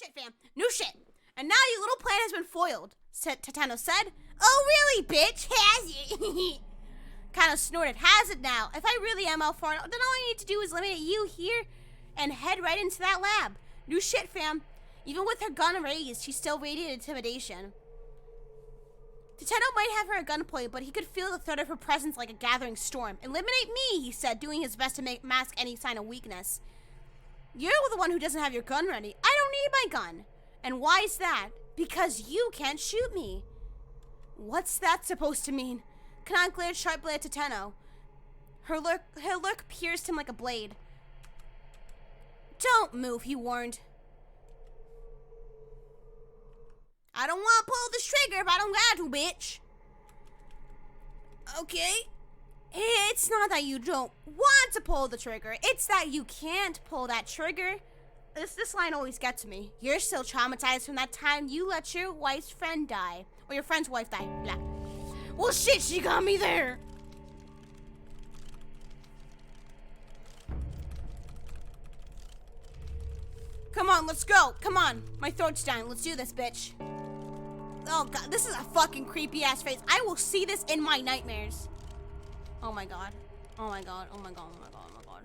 shit, fam. New shit. And now your little plan has been foiled, Tateno said. Oh, really, bitch? Has it? Kano snorted. Has it now? If I really am out far, then all I need to do is eliminate you here and head right into that lab. New shit, fam. Even with her gun raised, she still radiated intimidation. Tateno might have her at gunpoint, but he could feel the threat of her presence like a gathering storm. Eliminate me, he said, doing his best to mask any sign of weakness. You're the one who doesn't have your gun ready. I don't need my gun. And why is that? Because you can't shoot me. What's that supposed to mean? Kanan glared sharply at Tateno. Her look pierced him like a blade. Don't move, he warned. I don't want to pull this trigger if I don't got to, bitch. Okay. It's not that you don't want to pull the trigger. It's that you can't pull that trigger. This line always gets me. You're still traumatized from that time you let your wife's friend die. Or your friend's wife die. Blah. Well, shit, she got me there. Come on, let's go. Come on. My throat's dying. Let's do this, bitch. Oh, God. This is a fucking creepy-ass face. I will see this in my nightmares. Oh, my God. Oh, my God. Oh, my God. Oh, my God. Oh, my God.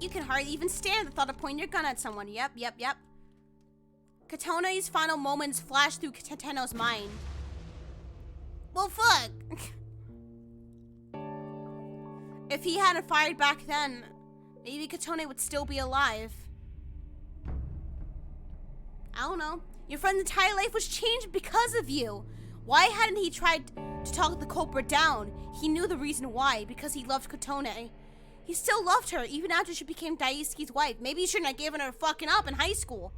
You can hardly even stand the thought of pointing your gun at someone. Yep. Katone's final moments flashed through Tateno's mind. Well, fuck. If he hadn't fired back then, maybe Katone would still be alive. I don't know. Your friend's entire life was changed because of you. Why hadn't he tried to talk the culprit down? He knew the reason why, because he loved Katone. He still loved her, even after she became Daisuke's wife. Maybe he shouldn't have given her fucking up in high school.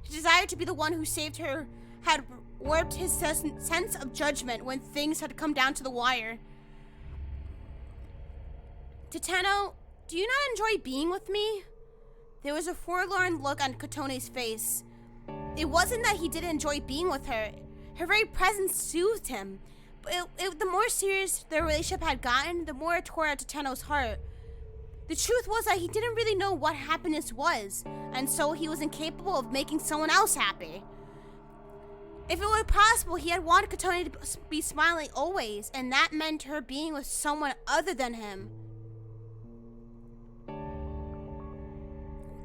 His desire to be the one who saved her had warped his sense of judgment when things had come down to the wire. Tateno, do you not enjoy being with me? There was a forlorn look on Katone's face. It wasn't that he didn't enjoy being with her. Her very presence soothed him. But the more serious their relationship had gotten, the more it tore at Tateno's heart. The truth was that he didn't really know what happiness was, and so he was incapable of making someone else happy. If it were possible, he had wanted Katone to be smiling always, and that meant her being with someone other than him.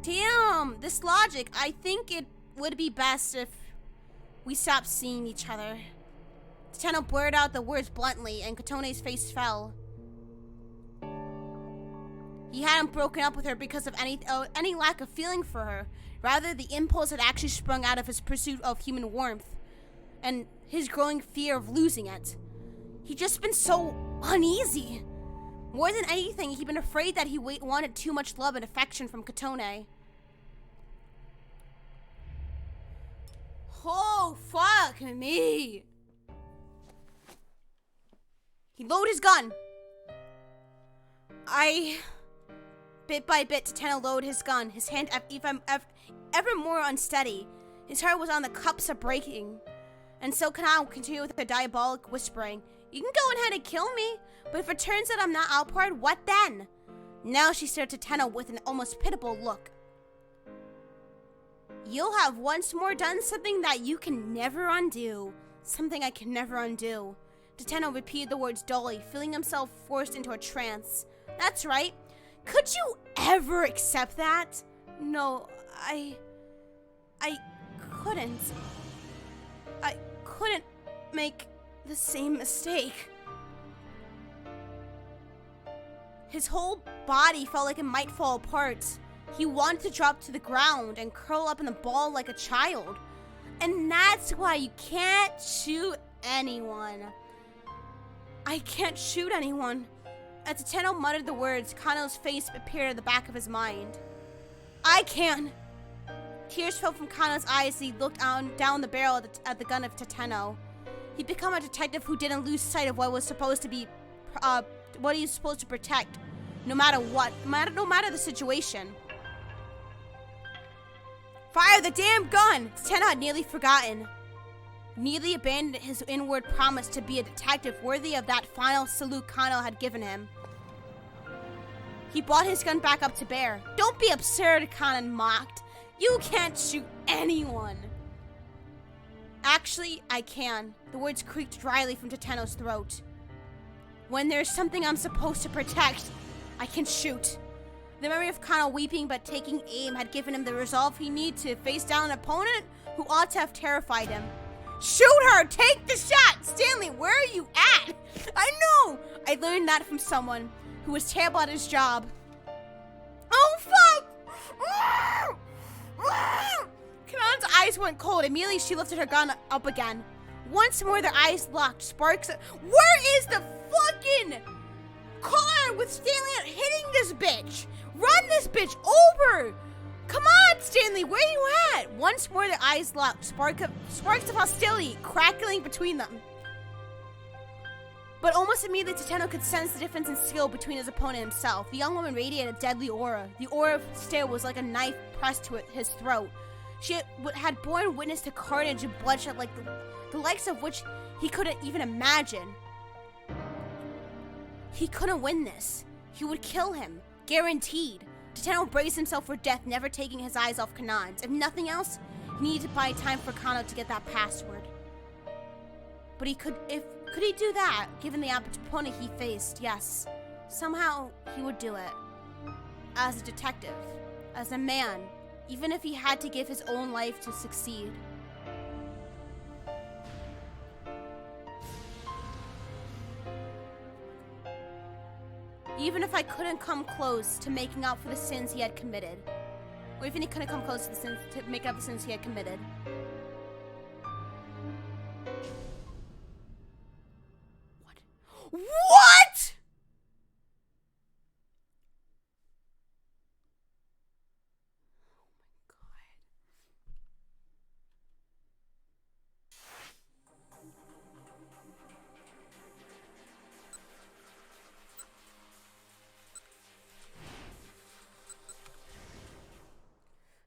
Damn, this logic. I think it would be best if we stopped seeing each other. Tateno blurted out the words bluntly, and Katone's face fell. He hadn't broken up with her because of any lack of feeling for her. Rather, the impulse had actually sprung out of his pursuit of human warmth and his growing fear of losing it. He'd just been so uneasy. More than anything, he'd been afraid that he wanted too much love and affection from Katone. Oh, fuck me. He loaded his gun. Bit by bit, Tateno loaded his gun, his hand ever more unsteady. His heart was on the cups of breaking. And so Kanan continued with her diabolic whispering. You can go ahead and kill me, but if it turns out I'm not outpowered, what then? Now she stared at Tateno with an almost pitiable look. You'll have once more done something that you can never undo. Something I can never undo. Tateno repeated the words dully, feeling himself forced into a trance. That's right. Could you ever accept that? No, I couldn't. I couldn't make the same mistake. His whole body felt like it might fall apart. He wanted to drop to the ground and curl up in a ball like a child. And that's why you can't shoot anyone. I can't shoot anyone. As Tateno muttered the words, Kano's face appeared at the back of his mind. I can. Tears fell from Kano's eyes as he looked down the barrel at the gun of Tateno. He'd become a detective who didn't lose sight of what was supposed to be, what he was supposed to protect, no matter what, no matter the situation. Fire the damn gun! Tateno had nearly forgotten. Nearly abandoned his inward promise to be a detective worthy of that final salute Kano had given him. He brought his gun back up to bear. Don't be absurd, Kanan mocked. You can't shoot anyone. Actually, I can. The words creaked dryly from Tateno's throat. When there's something I'm supposed to protect, I can shoot. The memory of Kana weeping but taking aim had given him the resolve he needed to face down an opponent who ought to have terrified him. Shoot her! Take the shot! Stanley, where are you at? I know! I learned that from someone who was terrible at his job. Oh, fuck! Kanan's eyes went cold. Immediately, she lifted her gun up again. Once more, their eyes locked. Sparks. Where is the fucking car with Stanley hitting this bitch? Run this bitch over! Come on, Stanley, where are you at? Once more, their eyes locked. Sparks of hostility crackling between them. But almost immediately, Tateno could sense the difference in skill between his opponent and himself. The young woman radiated a deadly aura. The aura of stare was like a knife pressed to his throat. She had borne witness to carnage and bloodshed like the likes of which he couldn't even imagine. He couldn't win this. He would kill him. Guaranteed. Tateno braced himself for death, never taking his eyes off Kanan's. If nothing else, he needed to buy time for Kano to get that password. But could he do that, given the opponent he faced? Yes. Somehow, he would do it. As a detective. As a man. Even if he had to give his own life to succeed. Even if I couldn't come close to making up for the sins he had committed. Or even he couldn't come close to the sins to make up the sins he had committed. What?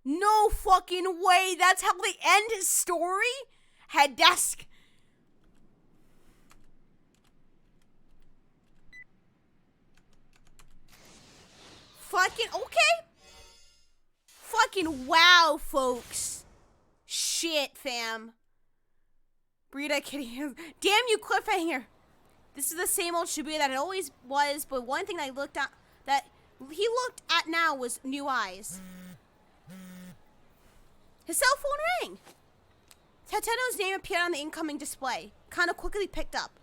No fucking way. That's how they end his story? Head desk. Fucking okay. Fucking wow, folks. Shit, fam. Burrito kidding. Damn you, cliffhanger. This is the same old Shibuya that it always was, but one thing I looked at that he looked at now was new eyes. His cell phone rang. Tateno's name appeared on the incoming display. Kana quickly picked up.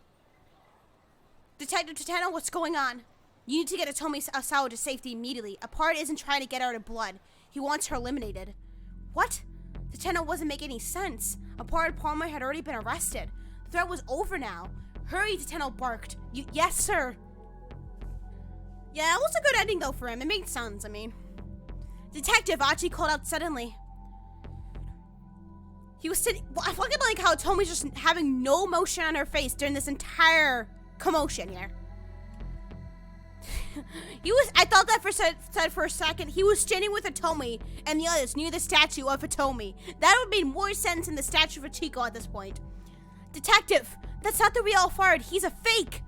Detective Tateno, what's going on? You need to get Atomi Asawa to safety immediately. A part isn't trying to get her to blood. He wants her eliminated. What? Tateno wasn't making any sense. A part of Palmer had already been arrested. The threat was over now. Hurry, Tateno barked. Yes, sir. Yeah, that was a good ending though for him. It made sense, I mean. Detective, Achi called out suddenly. He was sitting. Well, I fucking like how Tomi's just having no emotion on her face during this entire commotion here. I thought that said for a second, he was standing with Atomi and the others near the statue of Atomi. That would make more sense than the statue of Chico at this point. Detective, that's not the real Alfard. He's a fake.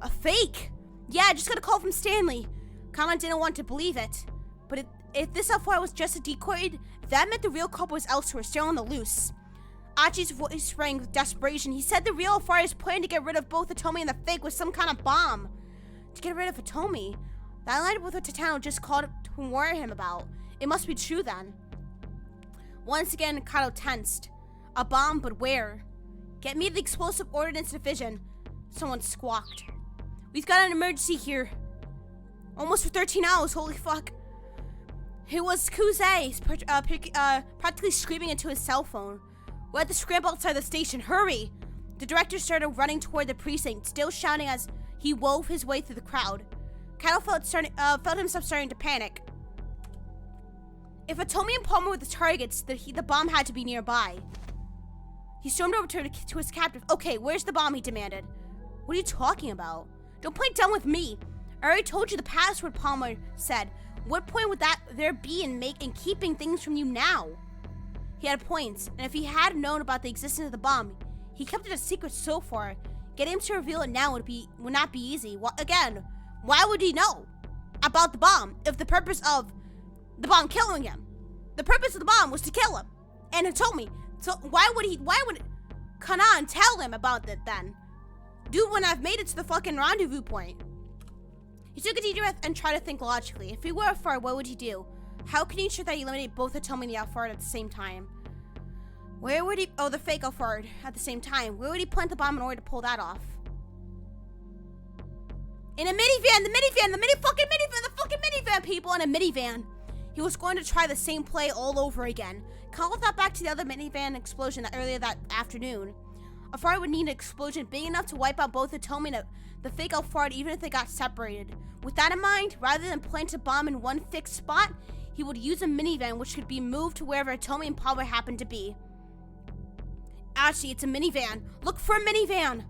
A fake? Yeah, I just got a call from Stanley. Kama didn't want to believe it. But if this Alfard was just a decoy, that meant the real culprit was elsewhere, still on the loose. Achi's voice rang with desperation. He said the real Alfard is planning to get rid of both Atomi and the fake with some kind of bomb. To get rid of Atomi? That lined up with what Tateno just called to warn him about. It must be true then. Once again, Kato tensed. A bomb, but where? Get me the explosive ordnance division. Someone squawked. We've got an emergency here. Almost for 13 hours, holy fuck. It was Kuze, practically screaming into his cell phone. We're at the scramble outside the station, hurry! The director started running toward the precinct, still shouting as he wove his way through the crowd. Kato felt himself starting to panic. If Atomi and Palmer were the targets, the bomb had to be nearby. He stormed over to his captive. Okay, where's the bomb, he demanded. What are you talking about? Don't play dumb with me. I already told you the password, Palmer said. What point would there be in keeping things from you now? He had points, and if he had known about the existence of the bomb, he kept it a secret so far. Getting him to reveal it now would not be easy. Again, why would he know? about the bomb if the purpose of the bomb killing him. The purpose of the bomb was to kill him. And it told me. So why would Kanan tell him about it then? Dude wouldn't have made it to the fucking rendezvous point. He took a deep breath and tried to think logically. If he were a fart, what would he do? How can he ensure that he eliminated both the Tomy and the Alfard at the same time? Where would he... Oh, the fake Alfard at the same time. Where would he plant the bomb in order to pull that off? In a minivan! The fucking minivan, people! In a minivan. He was going to try the same play all over again. Call that back to the other minivan explosion earlier that afternoon. Alfard would need an explosion big enough to wipe out both the Tomy and the fake Alfard even if they got separated. With that in mind, rather than plant a bomb in one fixed spot, he would use a minivan which could be moved to wherever Tomy and Palmer happened to be. Actually, it's a minivan. Look for a minivan!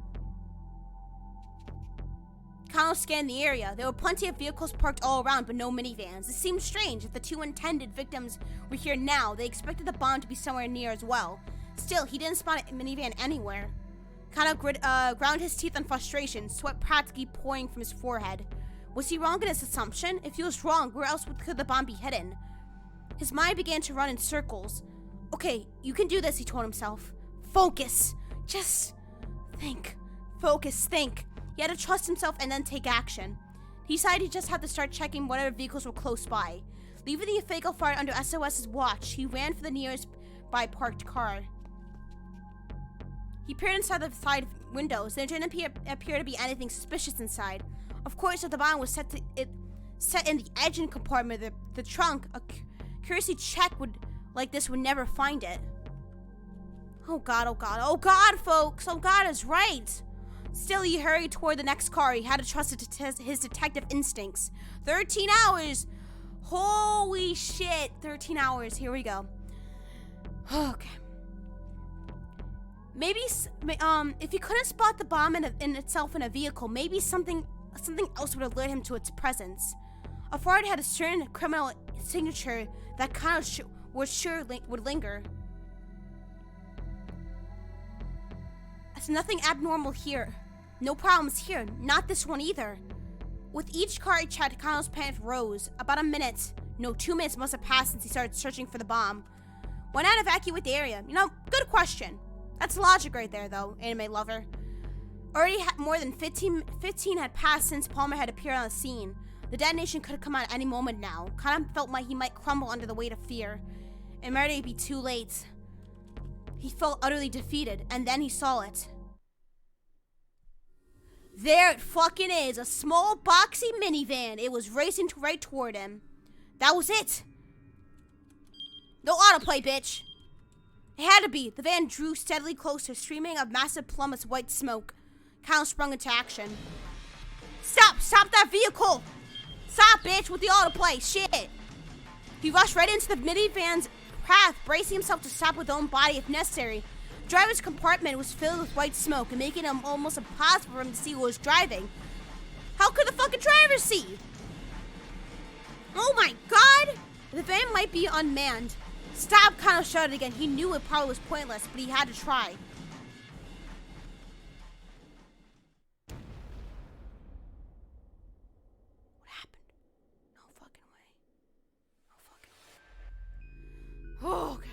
Kano scanned the area. There were plenty of vehicles parked all around, but no minivans. It seemed strange. If the two intended victims were here now, they expected the bomb to be somewhere near as well. Still, he didn't spot a minivan anywhere. Kano ground his teeth in frustration, sweat practically pouring from his forehead. Was he wrong in his assumption? If he was wrong, where else could the bomb be hidden? His mind began to run in circles. Okay, you can do this, he told himself. Focus. Just think. Focus, think. He had to trust himself and then take action. He decided he just had to start checking whatever vehicles were close by. Leaving the Fago fire under SOS's watch, he ran for the nearest by parked car. He peered inside the side windows. There didn't appear to be anything suspicious inside. Of course, if the bomb was set in the engine compartment of the trunk, a curiosity check like this would never find it. Oh God, oh God, oh God, folks! Oh God is right! Still, he hurried toward the next car. He had to trust his detective instincts. 13 hours! Holy shit! 13 hours. Here we go. Okay. Maybe, if he couldn't spot the bomb in itself in a vehicle, maybe something else would alert him to its presence. Alfard had a certain criminal signature that kind of would linger. There's nothing abnormal here. No problems here. Not this one either. With each car he checked, Kano's panic rose. About a minute. No, 2 minutes must have passed since he started searching for the bomb. Why not evacuate the area? You know, good question. That's logic right there, though, anime lover. Already more than 15 had passed since Palmer had appeared on the scene. The detonation could have come at any moment now. Kano felt like he might crumble under the weight of fear. It might already be too late. He felt utterly defeated, and then he saw it. There it fucking is, a small boxy minivan. It was racing right toward him. That was it. No autoplay, bitch. It had to be. The van drew steadily closer, streaming of massive plummets of white smoke. Kyle sprung into action. Stop! Stop that vehicle! Stop, bitch, with the autoplay. Shit. He rushed right into the minivan's path, bracing himself to stop with his own body if necessary. The driver's compartment was filled with white smoke and making it almost impossible for him to see who was driving. How could the fucking driver see? Oh my God! The van might be unmanned. Stop, Kano shouted again. He knew it probably was pointless, but he had to try. What happened? No fucking way. No fucking way. Oh, okay.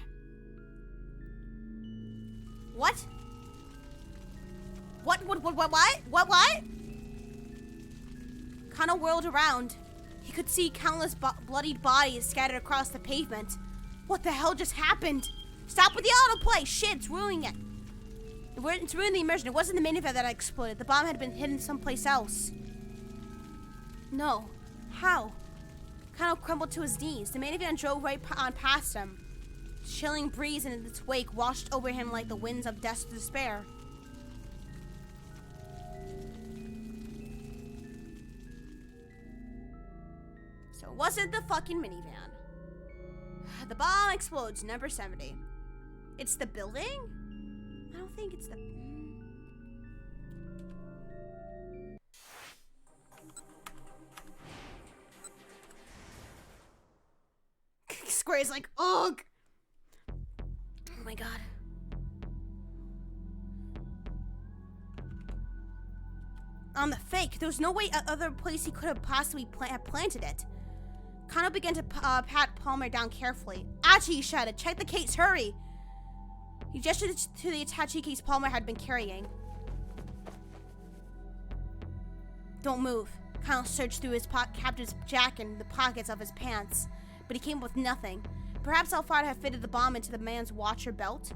What? What? Kano whirled around. He could see countless bloodied bodies scattered across the pavement. What the hell just happened? Stop with the autoplay! Shit, it's ruining it. It's ruining the immersion. It wasn't the minivan that exploded. The bomb had been hidden someplace else. No. How? Kano crumbled to his knees. The minivan drove right on past him. Chilling breeze in its wake washed over him like the winds of despair. So it wasn't the fucking minivan. The bomb explodes, number 70. It's the building? I don't think it's the... Square's like, ugh! Oh my God. on the fake. There was no way other place he could have possibly have planted it. Kano began to pat Palmer down carefully. Achi, he shouted, check the case, hurry! He gestured to the attaché case Palmer had been carrying. Don't move. Kano searched through his captive's jacket and the pockets of his pants, but he came up with nothing. Perhaps Alfaro had fitted the bomb into the man's watch or belt?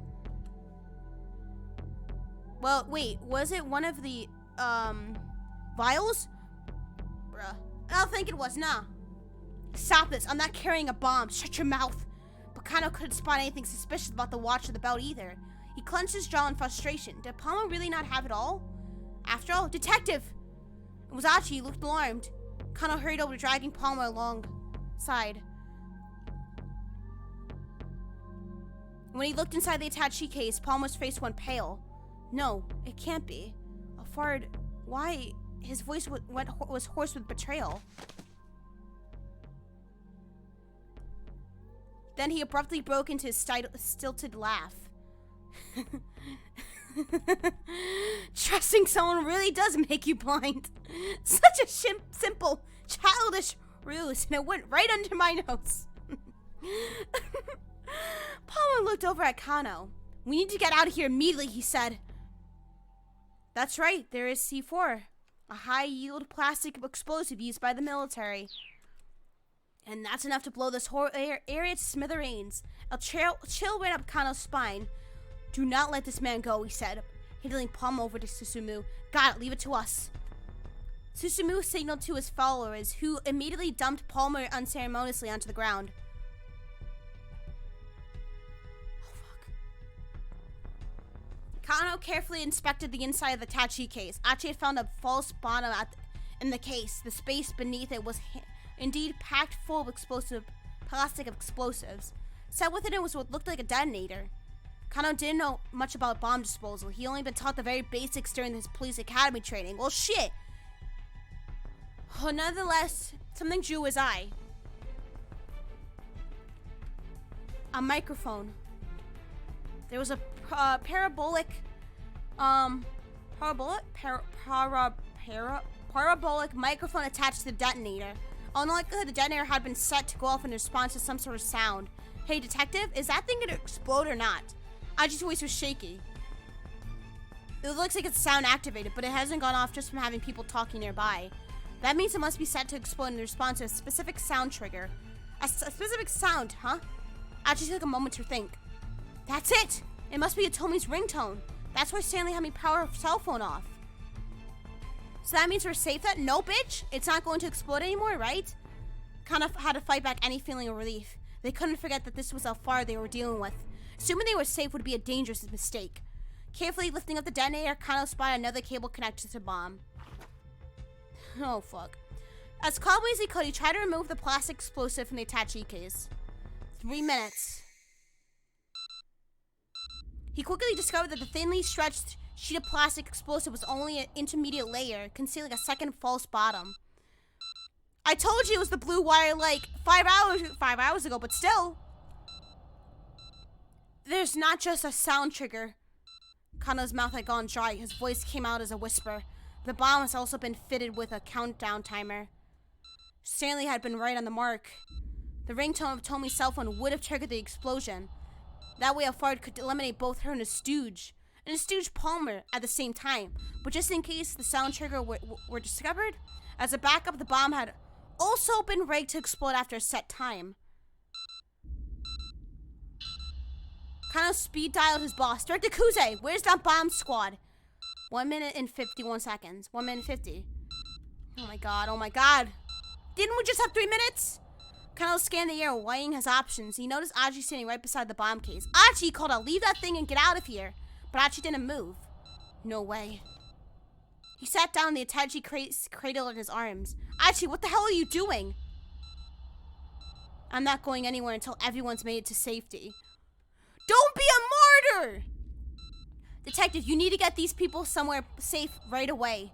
Well, wait, was it one of the, vials? Bruh. I don't think it was, nah. Stop this, I'm not carrying a bomb, shut your mouth. But Kano couldn't spot anything suspicious about the watch or the belt either. He clenched his jaw in frustration. Did Palmer really not have it all? After all, detective! It was Achi, he looked alarmed. Kano hurried over, dragging Palmer alongside. When he looked inside the attaché case, Palmer's face went pale. No, it can't be. Alfaro, why? His voice was hoarse with betrayal. Then he abruptly broke into his stilted laugh. Trusting someone really does make you blind. Such a simple, childish ruse, and it went right under my nose. Palmer looked over at Kano. We need to get out of here immediately, he said. That's right, there is C4, a high-yield plastic explosive used by the military. And that's enough to blow this whole area to smithereens. A chill ran up Kano's spine. Do not let this man go, he said, handing Palmer over to Susumu. Got it, leave it to us. Susumu signaled to his followers, who immediately dumped Palmer unceremoniously onto the ground. Kano carefully inspected the inside of the attaché case. Achi had found a false bottom in the case. The space beneath it was indeed packed full of plastic explosives. Set within it was what looked like a detonator. Kano didn't know much about bomb disposal. He only been taught the very basics during his police academy training. Well, shit. Oh, nonetheless, something drew his eye. A microphone. There was a parabolic microphone attached to the detonator. Unlikely the detonator had been set to go off in response to some sort of sound. Hey, detective, is that thing gonna explode or not? Aji's voice was shaky. It looks like it's sound activated, but it hasn't gone off just from having people talking nearby. That means it must be set to explode in response to a specific sound trigger. A specific sound, huh? Aji took a moment to think. That's it! It must be Atomi's ringtone. That's why Stanley had me power her cell phone off. So that means we're safe then? No, bitch! It's not going to explode anymore, right? Kind of had to fight back any feeling of relief. They couldn't forget that this was how far they were dealing with. Assuming they were safe would be a dangerous mistake. Carefully lifting up the detonator, Kano spotted another cable connected to the bomb. Oh, fuck. As calmly as he could, he tried to remove the plastic explosive from the attaché case. 3 minutes. He quickly discovered that the thinly stretched sheet of plastic explosive was only an intermediate layer, concealing a second false bottom. I told you it was the blue wire like 5 hours ago, but still. There's not just a sound trigger. Kano's mouth had gone dry. His voice came out as a whisper. The bomb has also been fitted with a countdown timer. Stanley had been right on the mark. The ringtone of Tomi's cell phone would have triggered the explosion. That way Alfaro could eliminate both her and his stooge Palmer at the same time. But just in case the sound trigger were discovered, as a backup, the bomb had also been rigged to explode after a set time. Kano speed dialed his boss. Director Kuze, where's that bomb squad? 1 minute and 51 seconds. 1 minute 50. Oh my god, oh my god. Didn't we just have 3 minutes? Kano scanned the air, weighing his options. He noticed Aji standing right beside the bomb case. Aji called out, leave that thing and get out of here. But Aji didn't move. No way. He sat down, the attaché cradle in his arms. Aji, what the hell are you doing? I'm not going anywhere until everyone's made it to safety. Don't be a martyr! Detective, you need to get these people somewhere safe right away.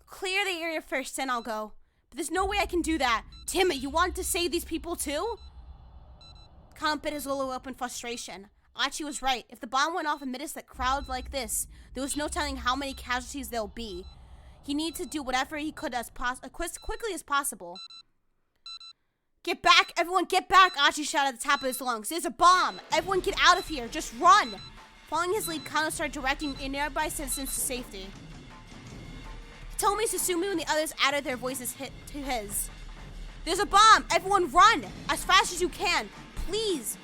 Clear the area first, then I'll go. But there's no way I can do that. Damn it, you want to save these people too? Kano bit his lower lip in frustration. Achi was right. If the bomb went off amidst a crowd like this, there was no telling how many casualties there'll be. He needs to do whatever he could as quickly as possible. Get back! Everyone get back! Archie shouted at the top of his lungs. There's a bomb! Everyone get out of here! Just run! Following his lead, Kano started directing nearby citizens to safety. Tomi, Susumi, and the others added their voices to his. There's a bomb! Everyone run! As fast as you can! Please!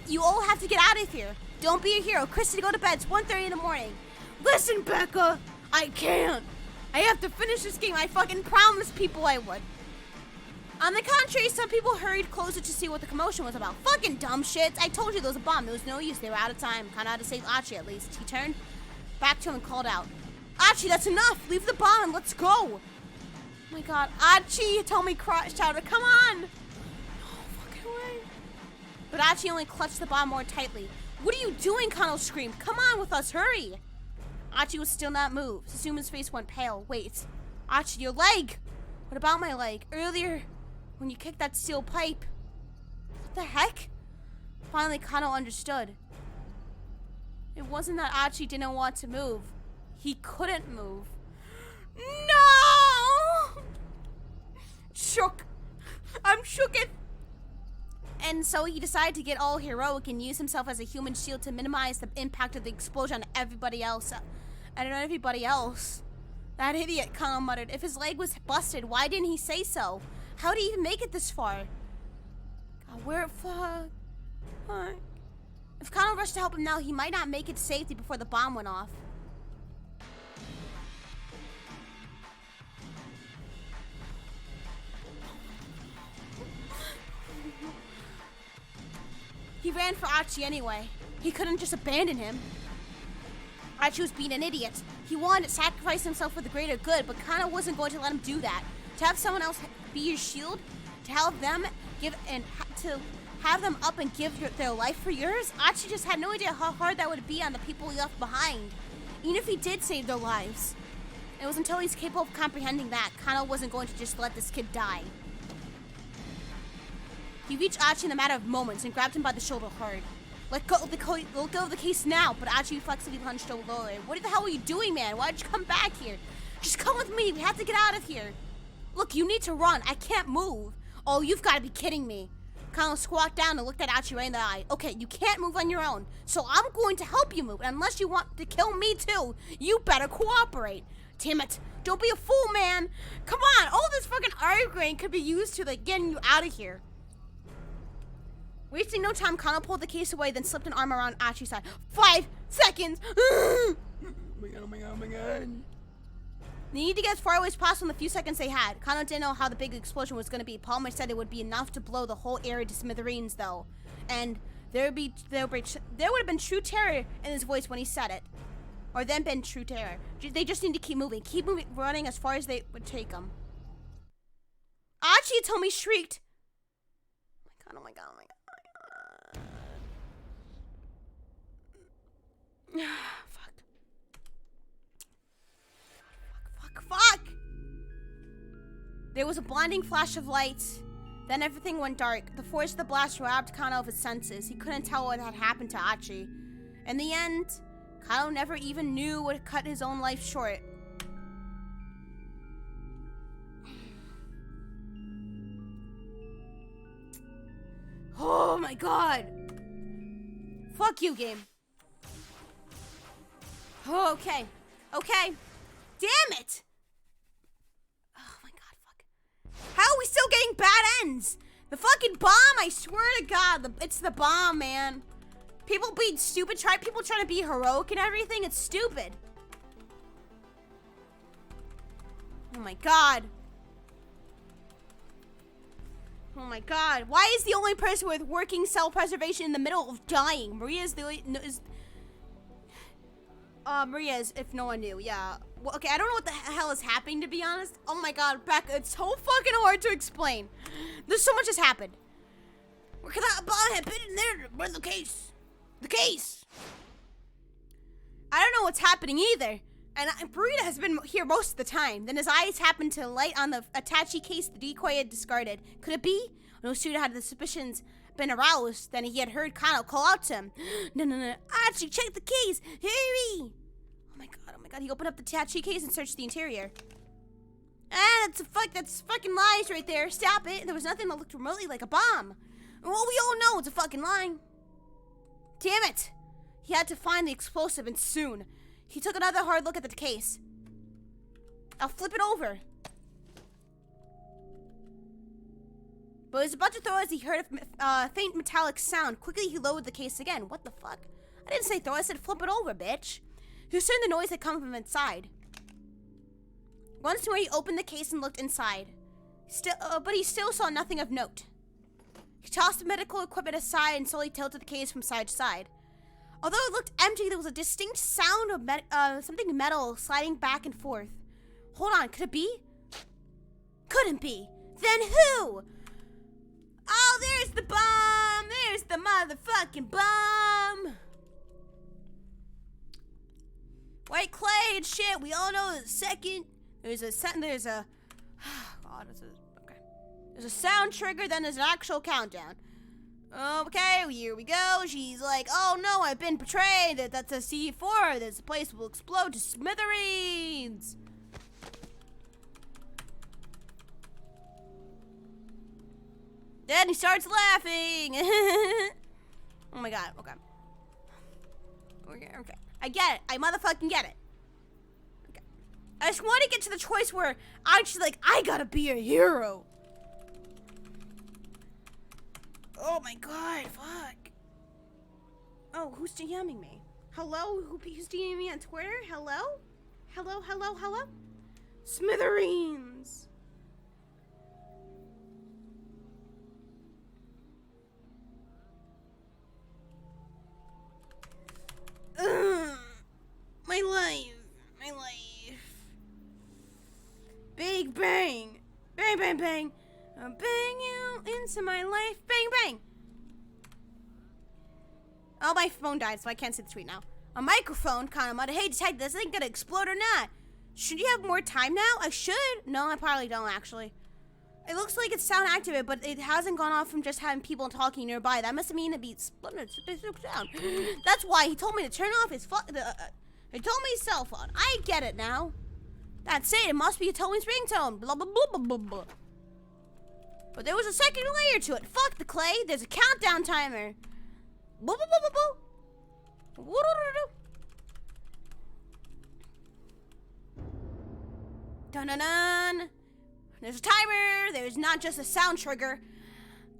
You all have to get out of here! Don't be a hero. Kristen, go to bed. It's 1:30 in the morning. Listen, Becca! I can't! I have to finish this game. I fucking promised people I would. On the contrary, some people hurried closer to see what the commotion was about. Fucking dumb shits. I told you there was a bomb. There was no use. They were out of time. Kano had to save Archie at least. He turned back to him and called out, Archie, that's enough. Leave the bomb and let's go. Oh my god. Archie, Tomi shouted, come on. No fucking way. But Archie only clutched the bomb more tightly. What are you doing? Kano screamed. Come on with us. Hurry. Archie was still not moved. Susuma's face went pale. Wait. Archie, your leg. What about my leg? Earlier, when you kicked that steel pipe. What the heck? Finally, Kano understood. It wasn't that Archie didn't want to move. He couldn't move. No! Shook. I'm shooketh. And so he decided to get all heroic and use himself as a human shield to minimize the impact of the explosion on everybody else. I don't know everybody else. That idiot, Kano muttered. If his leg was busted, why didn't he say so? How did he even make it this far? God, where fuck? If Kano rushed to help him now, he might not make it to safety before the bomb went off. He ran for Archie anyway. He couldn't just abandon him. Archie was being an idiot. He wanted to sacrifice himself for the greater good, but Kano wasn't going to let him do that. To have someone else be your shield, to help them to have them up and give their life for yours, Archie just had no idea how hard that would be on the people he left behind, even if he did save their lives. It was until he's capable of comprehending that Kano wasn't going to just let this kid die. He reached Archie in a matter of moments and grabbed him by the shoulder hard. Let go of the case now, but Archie reflexively punched lower. What the hell were you doing, man? Why'd you come back here? Just come with me. We have to get out of here. Look, you need to run. I can't move. Oh, you've got to be kidding me. Kano squatted down and looked at Archie right in the eye. Okay, you can't move on your own, so I'm going to help you move. Unless you want to kill me too, you better cooperate. Damn it. Don't be a fool, man. Come on. All this fucking arguing could be used to, like, getting you out of here. Wasting no time, Kano pulled the case away, then slipped an arm around Archie's side. 5 seconds! Oh my god, oh my god, oh my god. They needed to get as far away as possible in the few seconds they had. Kano didn't know how the big explosion was going to be. Palmer said it would be enough to blow the whole area to smithereens, though. And there would have been true terror in his voice when he said it. Or then been true terror. They just need to keep moving, running as far as they would take them. Archie, Tomi shrieked. Oh my god, oh my god, oh my god. Fuck! There was a blinding flash of light. Then everything went dark. The force of the blast robbed Kano of his senses. He couldn't tell what had happened to Archie. In the end, Kano never even knew what cut his own life short. Oh my god! Fuck you, game. Oh, okay. Okay. Damn it! Oh my god, fuck. How are we still getting bad ends? The fucking bomb, I swear to god. It's the bomb, man. People being stupid, people trying to be heroic and everything, it's stupid. Oh my god. Oh my god. Why is the only person with working self-preservation in the middle of dying? Maria is, if no one knew, yeah. Well, okay, I don't know what the hell is happening, to be honest. Oh my god, Becca, it's so fucking hard to explain. There's so much has happened. Where could that bomb have been in there? Where's the case? The case! I don't know what's happening either. And Burrito has been here most of the time. Then his eyes happened to light on the attache case the decoy had discarded. Could it be? No sooner had the suspicions been aroused than he had heard Kano call out to him. No. Archie, check the case. Hurry! Oh Oh my god. He opened up the Tachi case and searched the interior. Ah, that's fucking lies right there. Stop it. There was nothing that looked remotely like a bomb. Well, we all know it's a fucking lie. Damn it. He had to find the explosive, and soon. He took another hard look at the case. I'll flip it over. But he was about to throw it as he heard a faint metallic sound. Quickly, he lowered the case again. What the fuck? I didn't say throw it, I said flip it over, bitch. He was hearing the noise had come from inside. Once more, he opened the case and looked inside. But he still saw nothing of note. He tossed the medical equipment aside and slowly tilted the case from side to side. Although it looked empty, there was a distinct sound of something metal sliding back and forth. Hold on, could it be? Couldn't be. Then who? Oh, there's the bomb! There's the motherfucking bomb! White clay and shit, we all know the second. There's a sound trigger, then there's an actual countdown. Okay, here we go. She's like, oh no, I've been betrayed. That's a C4. This place will explode to smithereens. Then he starts laughing. Oh my god, okay. Okay. I get it. I motherfucking get it. Okay. I just want to get to the choice where I'm just like, I gotta be a hero. Oh my god, fuck. Oh, who's DMing me? Hello? Who's DMing me on Twitter? Hello? Hello? Smithereens. My life. Big bang. Bang, bang, bang. I'll bang you into my life. Bang, bang. Oh, my phone died, so I can't see the tweet now. A microphone, kind of. Hey, detective, this thing gonna explode or not? Should you have more time now? I should. No, I probably don't, actually. It looks like it's sound activated, but it hasn't gone off from just having people talking nearby. That must mean it be splitting down. That's why he told me to turn off his he told me his cell phone. I get it now. That's it. It must be a Tony's ringtone. Blah, blah, blah, blah, blah, blah. But there was a second layer to it. Fuck the clay. There's a countdown timer. Blah, blah, blah, blah, blah. Dun-dun-dun. There's a timer. There's not just a sound trigger.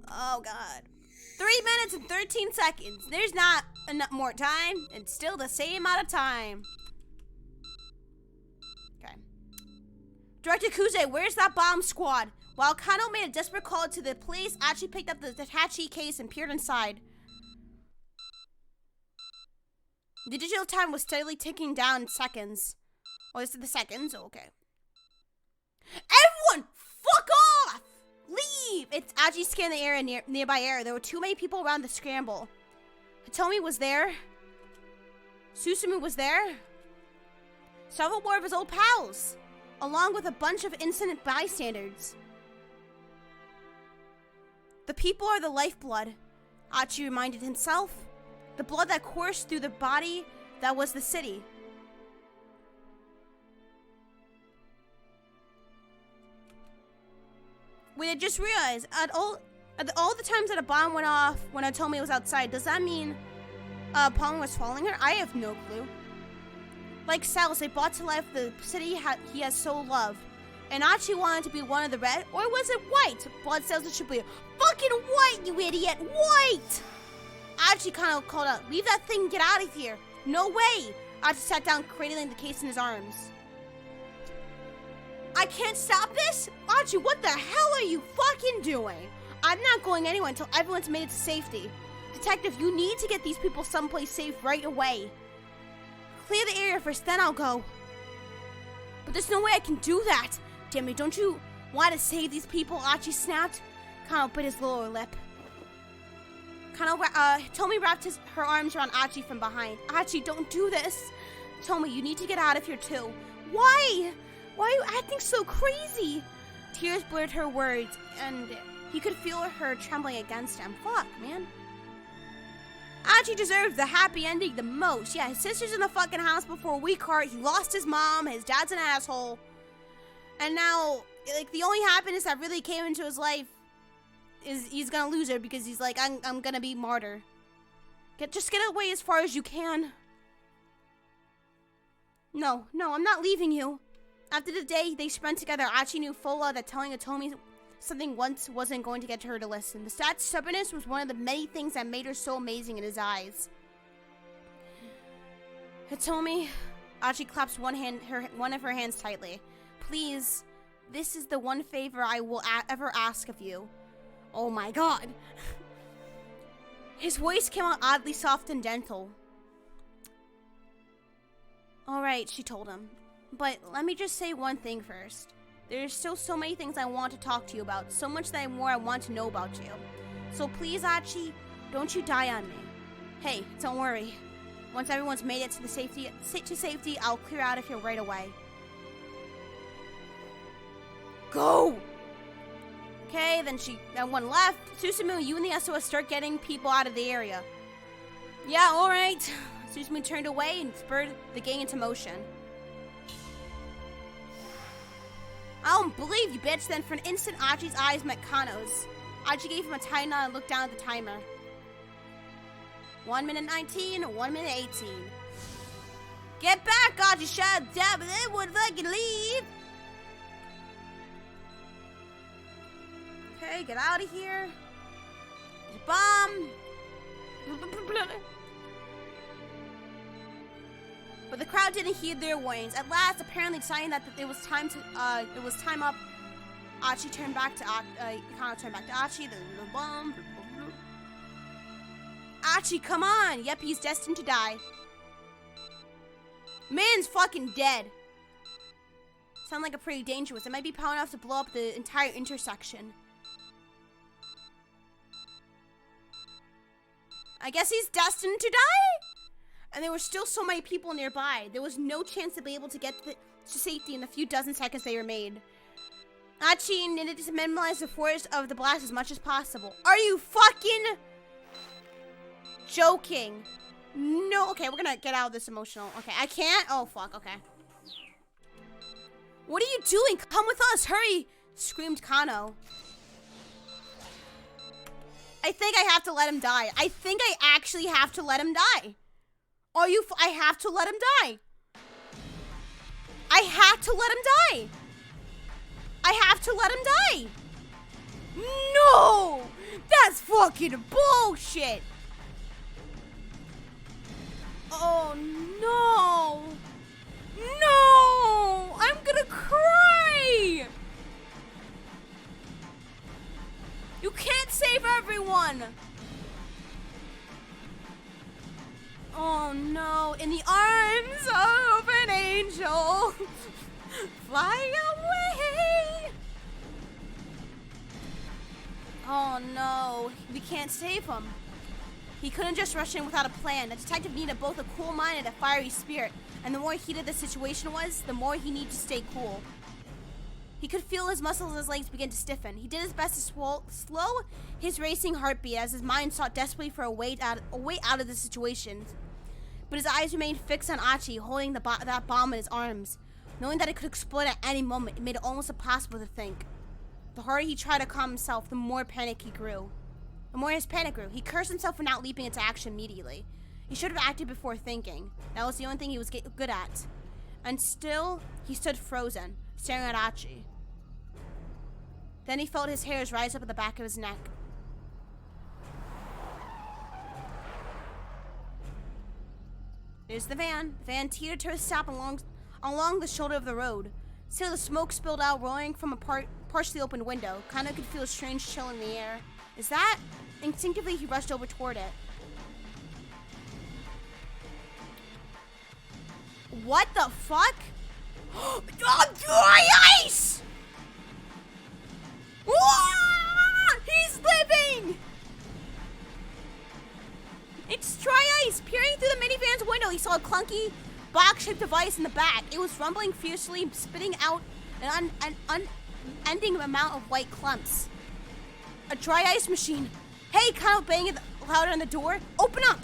Oh, God. 3 minutes and 13 seconds. There's not enough more time. It's still the same amount of time. Okay. Director Kuze, where's that bomb squad? While Kano made a desperate call to the police, Achi picked up the Hitachi case and peered inside. The digital time was steadily ticking down in seconds. Oh, this is the seconds? Oh, okay. Everyone, fuck off! Leave! It's Achi scanned the area nearby area. There were too many people around the scramble. Hitomi was there. Susumu was there. Several more of his old pals, along with a bunch of innocent bystanders. The people are the lifeblood, Achi reminded himself. The blood that coursed through the body that was the city. We had just realized, at all the times that a bomb went off when Hitomi was outside, does that mean Pong was following her? I have no clue. Like cells, they brought to life the city he has so loved. And Achi wanted to be one of the red, or was it white? Blood cells in Shibuya. Fucking white, you idiot! White! Achi kind of called out, leave that thing, get out of here. No way! Achi sat down, cradling the case in his arms. I can't stop this? Achi, what the hell are you fucking doing? I'm not going anywhere until everyone's made it to safety. Detective, you need to get these people someplace safe right away. Clear the area first, then I'll go. But there's no way I can do that. Damn it, don't you want to save these people? Achi snapped. Kano bit his lower lip. Tomi wrapped her arms around Achi from behind. Achi, don't do this. Tomi, you need to get out of here too. Why? Why are you acting so crazy? Tears blurred her words, and he could feel her trembling against him. Fuck, man. Archie deserves the happy ending the most. Yeah, his sister's in the fucking hospital for a weak heart. He lost his mom. His dad's an asshole. And now, like, the only happiness that really came into his life is he's gonna lose her because he's like, I'm gonna be martyr. Just get away as far as you can. No, I'm not leaving you. After the day they spent together, Archie knew full well that telling Hitomi something once wasn't going to get her to listen. The stat's stubbornness was one of the many things that made her so amazing in his eyes. Hitomi, Archie claps one of her hands tightly. Please, this is the one favor I will ever ask of you. Oh my god. His voice came out oddly soft and gentle. Alright, she told him. But let me just say one thing first. There's still so many things I want to talk to you about. So much that more I want to know about you. So please, Archie, don't you die on me. Hey, don't worry. Once everyone's made it to safety, I'll clear out of here right away. Go! Okay, then one left. Susumu, you and the SOS start getting people out of the area. Yeah, alright. Susumu turned away and spurred the gang into motion. I don't believe you, bitch. Then for an instant, Archie's eyes met Kano's. Archie gave him a tight nod and looked down at the timer. 1 minute 19, 1 minute 18. Get back, Archie! Shut up, and then would fucking leave. Okay, get out of here. There's a bomb. But the crowd didn't heed their warnings. At last, apparently deciding that it was time up, Archie turned back to Kano turned back to Archie. The bomb. Archie, come on! Yep, he's destined to die. Man's fucking dead. Sound like a pretty dangerous. It might be power enough to blow up the entire intersection. I guess he's destined to die? And there were still so many people nearby. There was no chance to be able to get to safety in the few dozen seconds they remained. Archie needed to minimize the force of the blast as much as possible. Are you fucking joking? No, okay, we're gonna get out of this emotional. Okay, I can't. Oh, fuck, okay. What are you doing? Come with us, hurry! Screamed Kano. I think I have to let him die. I think I actually have to let him die. I have to let him die. I have to let him die. I have to let him die. No! That's fucking bullshit. Oh, no. No! I'm gonna cry. You can't save everyone. Oh no, in the arms of an angel, fly away. Oh no, we can't save him. He couldn't just rush in without a plan. The detective needed both a cool mind and a fiery spirit, and the more heated the situation was, the more he needed to stay cool. He could feel his muscles and his legs begin to stiffen. He did his best to slow his racing heartbeat as his mind sought desperately for a way out of the situation. But his eyes remained fixed on Archie, holding that bomb in his arms. Knowing that it could explode at any moment, it made it almost impossible to think. The harder he tried to calm himself, the more panic he grew. The more his panic grew, he cursed himself for not leaping into action immediately. He should have acted before thinking. That was the only thing he was good at. And still, he stood frozen, staring at Archie. Then he felt his hairs rise up at the back of his neck. There's the van. The van teetered to a stop along the shoulder of the road. Still, the smoke spilled out, rolling from a partially open window. Kano could feel a strange chill in the air. Is that? Instinctively, he rushed over toward it. What the fuck? Oh, dry ice! He's living! It's dry ice! Peering through the minivan's window, he saw a clunky, box-shaped device in the back. It was rumbling fiercely, spitting out an unending amount of white clumps. A dry ice machine. Hey, Kyle banging louder on the door. Open up!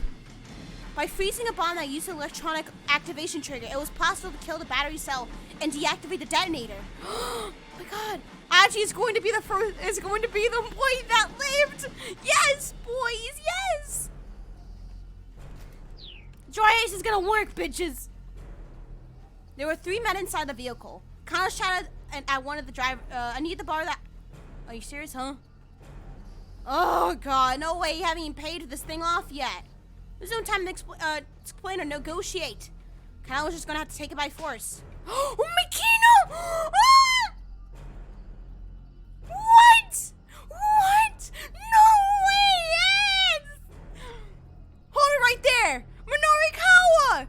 By freezing a bomb that used an electronic activation trigger, it was possible to kill the battery cell and deactivate the detonator. Oh my god. Achi is going to be the boy that lived. Yes, boys, yes. Dry ice is gonna work, bitches. There were 3 men inside the vehicle. Kano shouted at one of the driver, I need to borrow that. Are you serious, huh? Oh god, no way you haven't even paid this thing off yet. There's no time to explain or negotiate. Kyle was just gonna have to take it by force. Oh, Mikino! Ah! What? What? No way! Yes! Hold it right there! Minorikawa!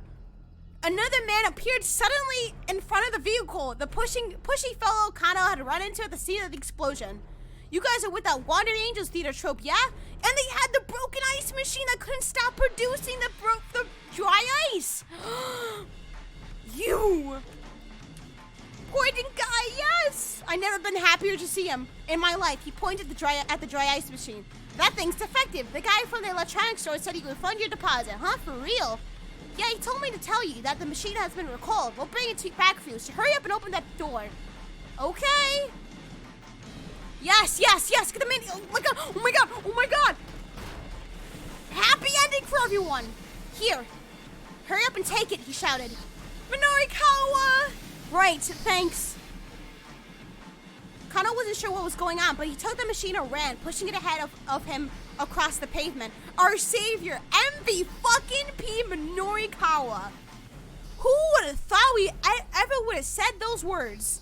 Another man appeared suddenly in front of the vehicle. The pushy fellow Kano had run into at the scene of the explosion. You guys are with that Wandered Angels theater trope, yeah? And they had the broken ice machine that couldn't stop producing the dry ice. You. Pointing guy, yes. I never been happier to see him in my life. He pointed at the dry ice machine. That thing's defective. The guy from the electronics store said he would refund your deposit. Huh? For real? Yeah, he told me to tell you that the machine has been recalled. We'll bring it back for you. So hurry up and open that door. Okay. Yes, yes, yes, get the mini. Oh my god, oh my god, oh my god. Happy ending for everyone. Here, hurry up and take it, he shouted. Minorikawa. Right, thanks. Kano wasn't sure what was going on, but he took the machine and ran, pushing it ahead of him across the pavement. Our savior, MVP Minorikawa. Who would have thought we ever would have said those words?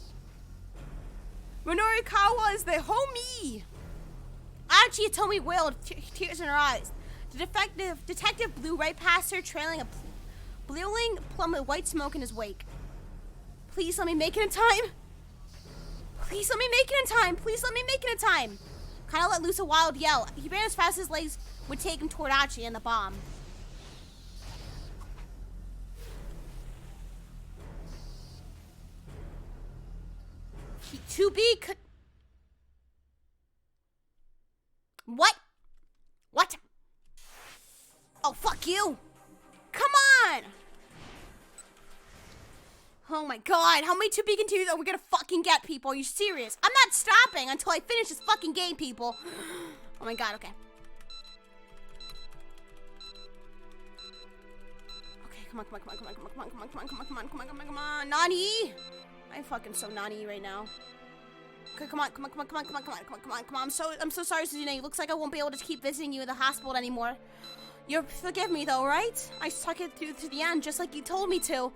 Minorikawa is the homie. Achi Tomi wailed, tears in her eyes. The detective blew right past her, trailing a billowing plum of white smoke in his wake. Please let me make it in time. Please let me make it in time. Please let me make it in time. Kyle let loose a wild yell. He ran as fast as his legs would take him toward Achi and the bomb. To be What? What? Oh, fuck you. Come on. Oh my god, how many to be continued are we gonna fucking get, people? Are you serious? I'm not stopping until I finish this fucking game, people. Oh my god, okay. Okay, come on, come on, come on, come on, come on, come on, come on, come on, come on, come on, come on, come on, Nani! I'm fucking so Nani right now. Okay, come on, come on, come on, come on, come on, come on, come on, come on, come on. I'm so sorry, Suzune. It looks like I won't be able to keep visiting you in the hospital anymore. You'll forgive me though, right? I stuck it through to the end just like you told me to.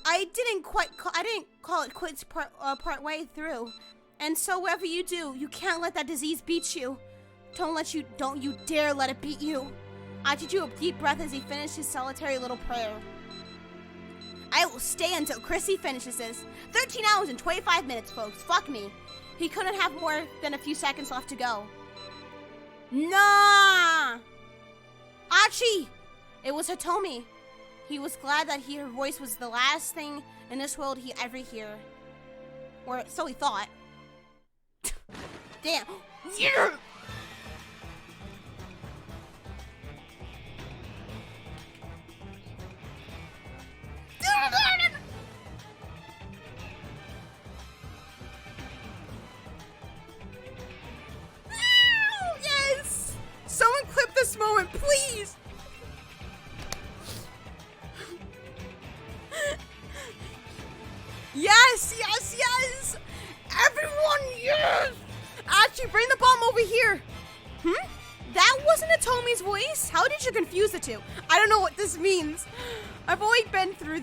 I didn't call it quits part way through. And so whatever you do, you can't let that disease beat you. Don't you dare let it beat you. Achi drew a deep breath as he finished his solitary little prayer. I will stay until Chrissy finishes this. 13 hours and 25 minutes, folks. Fuck me. He couldn't have more than a few seconds left to go. Nah! Achi! It was Hitomi. He was glad that her voice was the last thing in this world he ever hear. Or so he thought. Damn. Yeah! Yes! Someone clip this moment, please! Yes, yes, yes! Everyone, yes! Achi, bring the bomb over here! That wasn't Atomi's voice? How did you confuse the two? I don't know what this means. I've only been through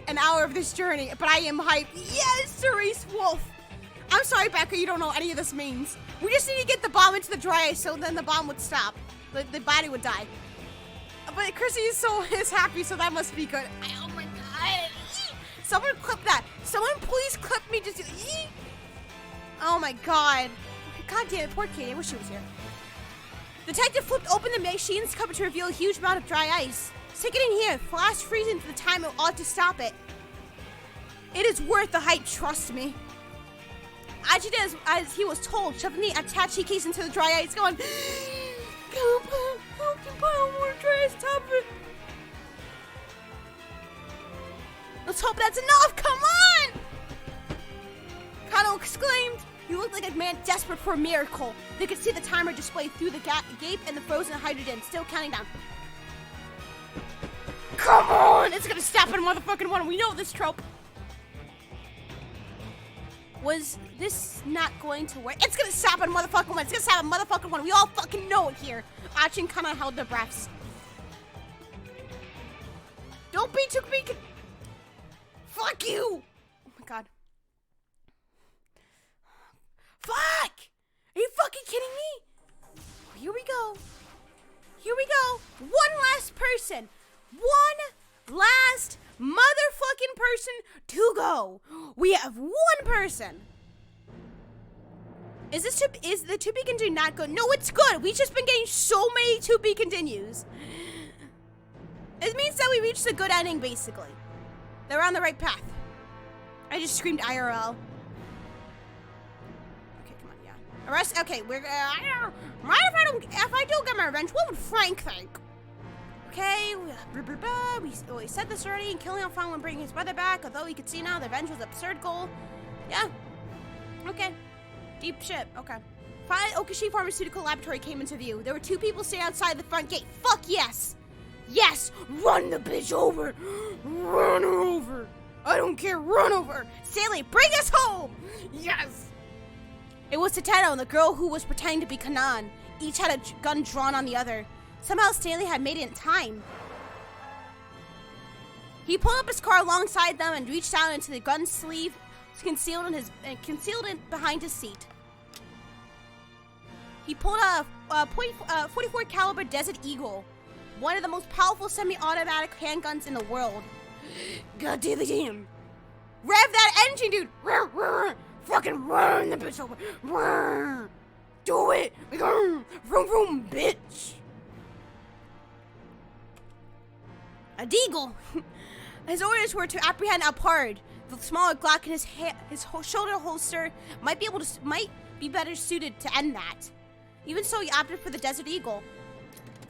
an hour of this journey, but I am hyped. Yes, Cerise Wolf! I'm sorry, Becca, you don't know what any of this means. We just need to get the bomb into the dry ice so then the bomb would stop. The body would die. But Chrissy is happy, so that must be good. Oh my god. Someone clip that. Someone please clip me just. Oh my god. God damn it, poor Katie. I wish she was here. Detective flipped open the machine's cover to reveal a huge amount of dry ice. Stick it in here. Flash freezing for the time it ought to stop it. It is worth the hype, trust me. Achi did as he was told, shoving the attaché case into the dry ice, going, more dry ice, stop it. Let's hope that's enough. Come on! Kano exclaimed. He looked like a man desperate for a miracle. They could see the timer displayed through the gate and the frozen hydrogen still counting down. Come on! It's gonna stop in a motherfucking one. We know this trope. Was this not going to work? It's gonna stop in a motherfucking one. It's gonna stop in a motherfucking one. We all fucking know it here. Achin kind of held their breaths. Don't be too big. Fuck you! Oh my god. Fuck! Are you fucking kidding me? Here we go. Here we go. One last person. One last motherfucking person to go. We have one person. Is the to be continued not good? No, it's good. We've just been getting so many to be continues. It means that we reached a good ending, basically. They're on the right path. I just screamed IRL. Okay, come on, yeah. Arrest. Okay, we're. If I don't get my revenge, what would Frank think? Okay, we said this already, and killing Alphonse would bring his brother back, although he could see now the revenge was an absurd goal. Yeah. Okay. Deep shit. Okay. Finally, Okashi Pharmaceutical Laboratory came into view. There were two people standing outside the front gate. Fuck yes! Yes! Run the bitch over! Run her over! I don't care, run over! Stanley, bring us home! Yes! It was Tateno and the girl who was pretending to be Kanan. Each had a gun drawn on the other. Somehow Stanley had made it in time. He pulled up his car alongside them and reached down into the gun sleeve, concealed it behind his seat. He pulled out a .44 caliber Desert Eagle, one of the most powerful semi-automatic handguns in the world. God damn! Rev that engine, dude! Fucking run the bitch over! Do it! Vroom vroom, bitch! A deagle! His orders were to apprehend Alpard. The smaller Glock in his shoulder holster might be better suited to end that. Even so, he opted for the Desert Eagle.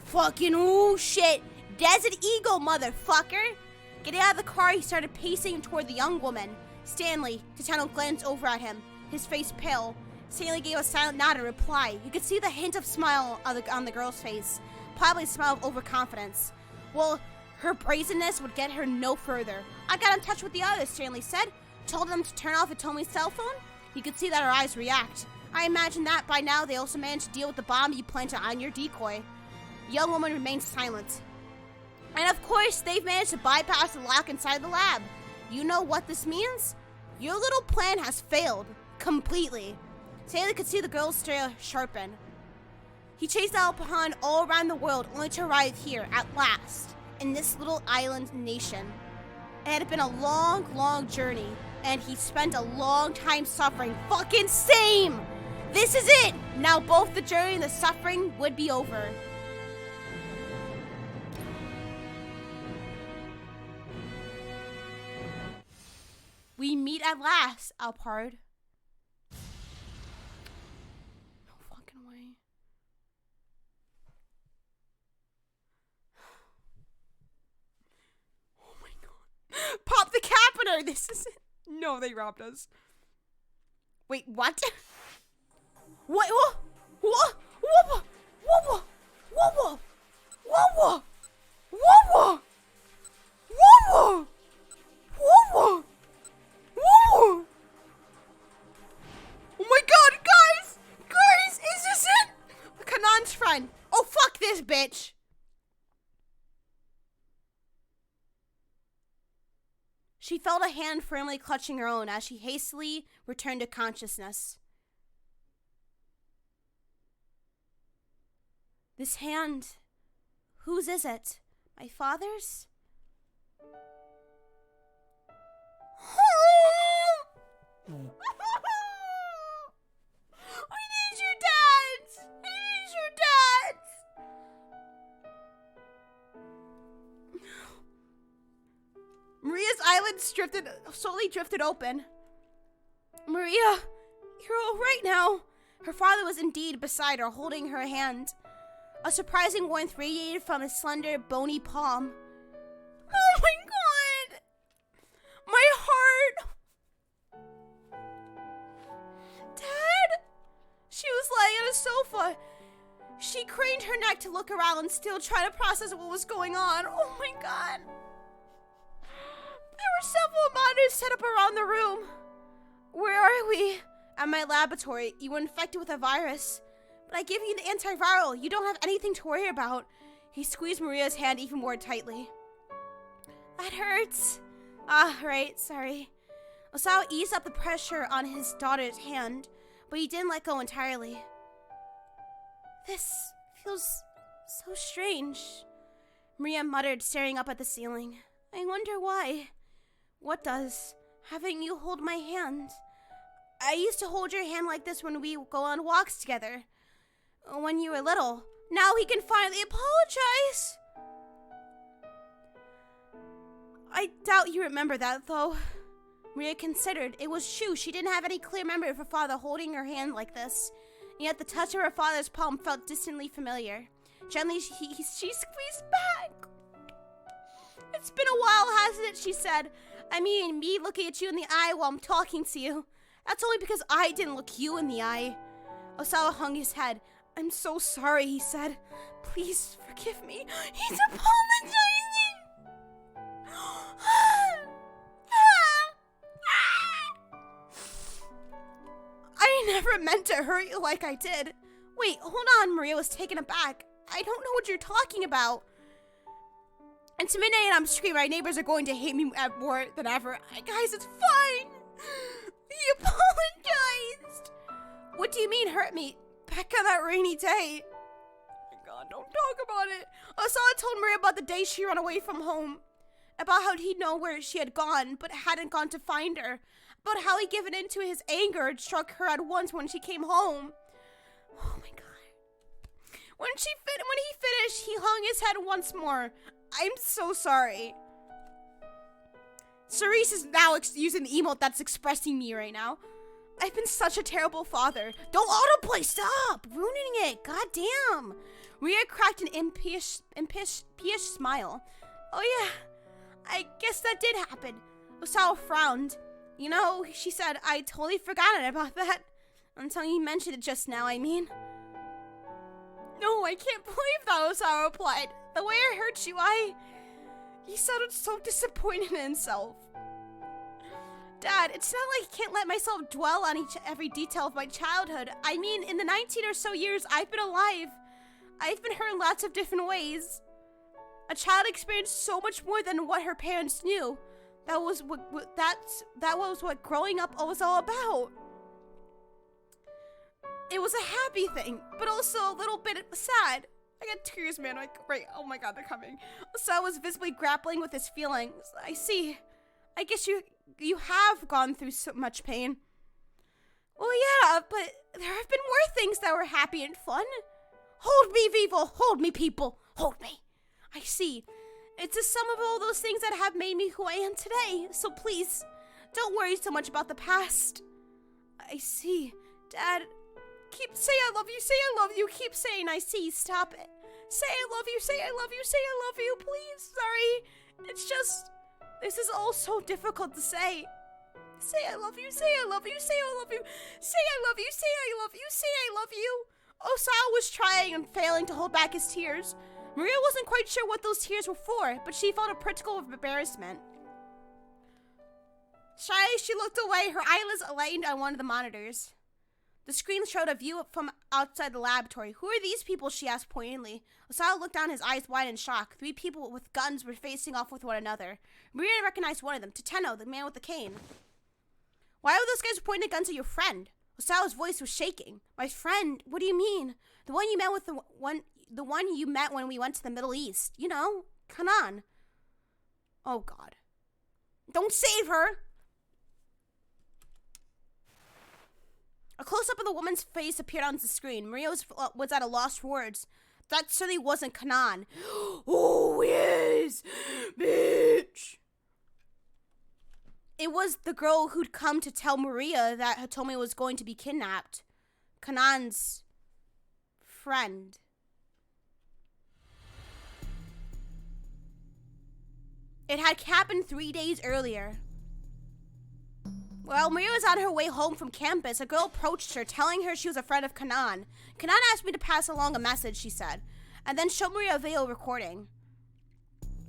Fucking oh shit! Desert Eagle, motherfucker! Getting out of the car, he started pacing toward the young woman. Stanley, Tateno glanced over at him, his face pale. Stanley gave a silent nod in reply. You could see the hint of smile on the girl's face, probably a smile of overconfidence. Well, her brazenness would get her no further. I got in touch with the others, Stanley said. Told them to turn off Atomi's cell phone. You could see that her eyes react. I imagine that by now they also managed to deal with the bomb you planted on your decoy. The young woman remained silent. And of course, they've managed to bypass the lock inside the lab. You know what this means? Your little plan has failed. Completely. Stanley could see the girl's stare sharpen. He chased Alpahon all around the world only to arrive here, at last, in this little island nation. It had been a long, long journey, and he spent a long time suffering. Fucking same! This is it! Now both the journey and the suffering would be over. We meet at last, Alpard. No fucking way. Oh my god. Pop the capita! This is it. No, they robbed us. Wait, what? What? What? What? What? What? What? What? What? What? What? Whoa! Oh my god, guys! Guys, is this it? Kanan's friend. Oh, fuck this bitch. She felt a hand firmly clutching her own as she hastily returned to consciousness. This hand, whose is it? My father's? I need you, Dad! I need you, Dad! Maria's eyelids slowly drifted open. Maria, you're all right now. Her father was indeed beside her, holding her hand. A surprising warmth radiated from his slender, bony palm. Oh my god! the sofa. She craned her neck to look around, still trying to process what was going on. Oh my god. There were several monitors set up around the room. Where are we? At my laboratory. You were infected with a virus. But I gave you the antiviral. You don't have anything to worry about. He squeezed Maria's hand even more tightly. That hurts. Ah, right, sorry. Osawa eased up the pressure on his daughter's hand, but he didn't let go entirely. This feels so strange, Maria muttered, staring up at the ceiling. I wonder why. What does? Having you hold my hand. I used to hold your hand like this when we go on walks together. When you were little. Now he can finally apologize. I doubt you remember that, though. Maria considered. It was true. She didn't have any clear memory of her father holding her hand like this. And yet the touch of her father's palm felt distantly familiar. Gently, she squeezed back. It's been a while, hasn't it? She said. I mean, me looking at you in the eye while I'm talking to you. That's only because I didn't look you in the eye. Osawa hung his head. I'm so sorry, he said. Please forgive me. He's apologizing. I never meant to hurt you like I did. Wait, hold on, Maria was taken aback. I don't know what you're talking about. It's midnight and I'm screaming. My neighbors are going to hate me more than ever. Guys, it's fine. He apologized. What do you mean hurt me? Back on that rainy day. Oh my god, don't talk about it. Osawa told Maria about the day she ran away from home. About how he'd know where she had gone, but hadn't gone to find her. About how he'd given in to his anger and struck her at once when she came home. Oh my god. When he finished, he hung his head once more. I'm so sorry. Cerise is now using the emote that's expressing me right now. I've been such a terrible father. Don't autoplay, stop! Ruining it, goddamn. Ria cracked an impish smile. Oh yeah, I guess that did happen. Osawa frowned. You know, she said, I totally forgotten about that. Until you mentioned it just now, I mean. No, I can't believe that, Osawa replied. The way I hurt you, He sounded so disappointed in himself. Dad, it's not like I can't let myself dwell on every detail of my childhood. I mean, in the 19 or so years I've been alive, I've been hurt in lots of different ways. A child experienced so much more than what her parents knew. That was what growing up was all about. It was a happy thing, but also a little bit sad. I got tears, man. Right, oh my god, they're coming. So I was visibly grappling with his feelings. I see. I guess you have gone through so much pain. Well, yeah, but there have been more things that were happy and fun. Hold me, Vivo. Hold me, people. Hold me. I see. It's the sum of all those things that have made me who I am today. So please, don't worry so much about the past. I see. Dad, keep saying I love you. Say I love you. Keep saying I see. Stop it. Say I love you. Say I love you. Say I love you. Please. Sorry. It's just... This is all so difficult to say. Say I love you, say I love you, say I love you, say I love you, say I love you, say I love you. Osawa was trying and failing to hold back his tears. Maria wasn't quite sure what those tears were for, but she felt a particle of embarrassment. Shyly, she looked away, her eyelids alighted on one of the monitors. The screen showed a view from outside the laboratory. Who are these people, she asked pointedly. Osawa looked down, his eyes wide in shock. 3 people with guns were facing off with one another. Maria recognized one of them, Tateno, the man with the cane. Why were those guys pointing guns at your friend? Osawa's voice was shaking. My friend? What do you mean? The one you met with the one you met when we went to the Middle East. You know, Kanan. Oh God. Don't save her! A close-up of the woman's face appeared on the screen. Maria was at a loss for words. That certainly wasn't Kanan. Oh, yes! Bitch! It was the girl who'd come to tell Maria that Hitomi was going to be kidnapped. Kanan's friend. It had happened 3 days earlier. While Maria was on her way home from campus, a girl approached her, telling her she was a friend of Kanan. Kanan asked me to pass along a message, she said, and then showed Maria a video recording.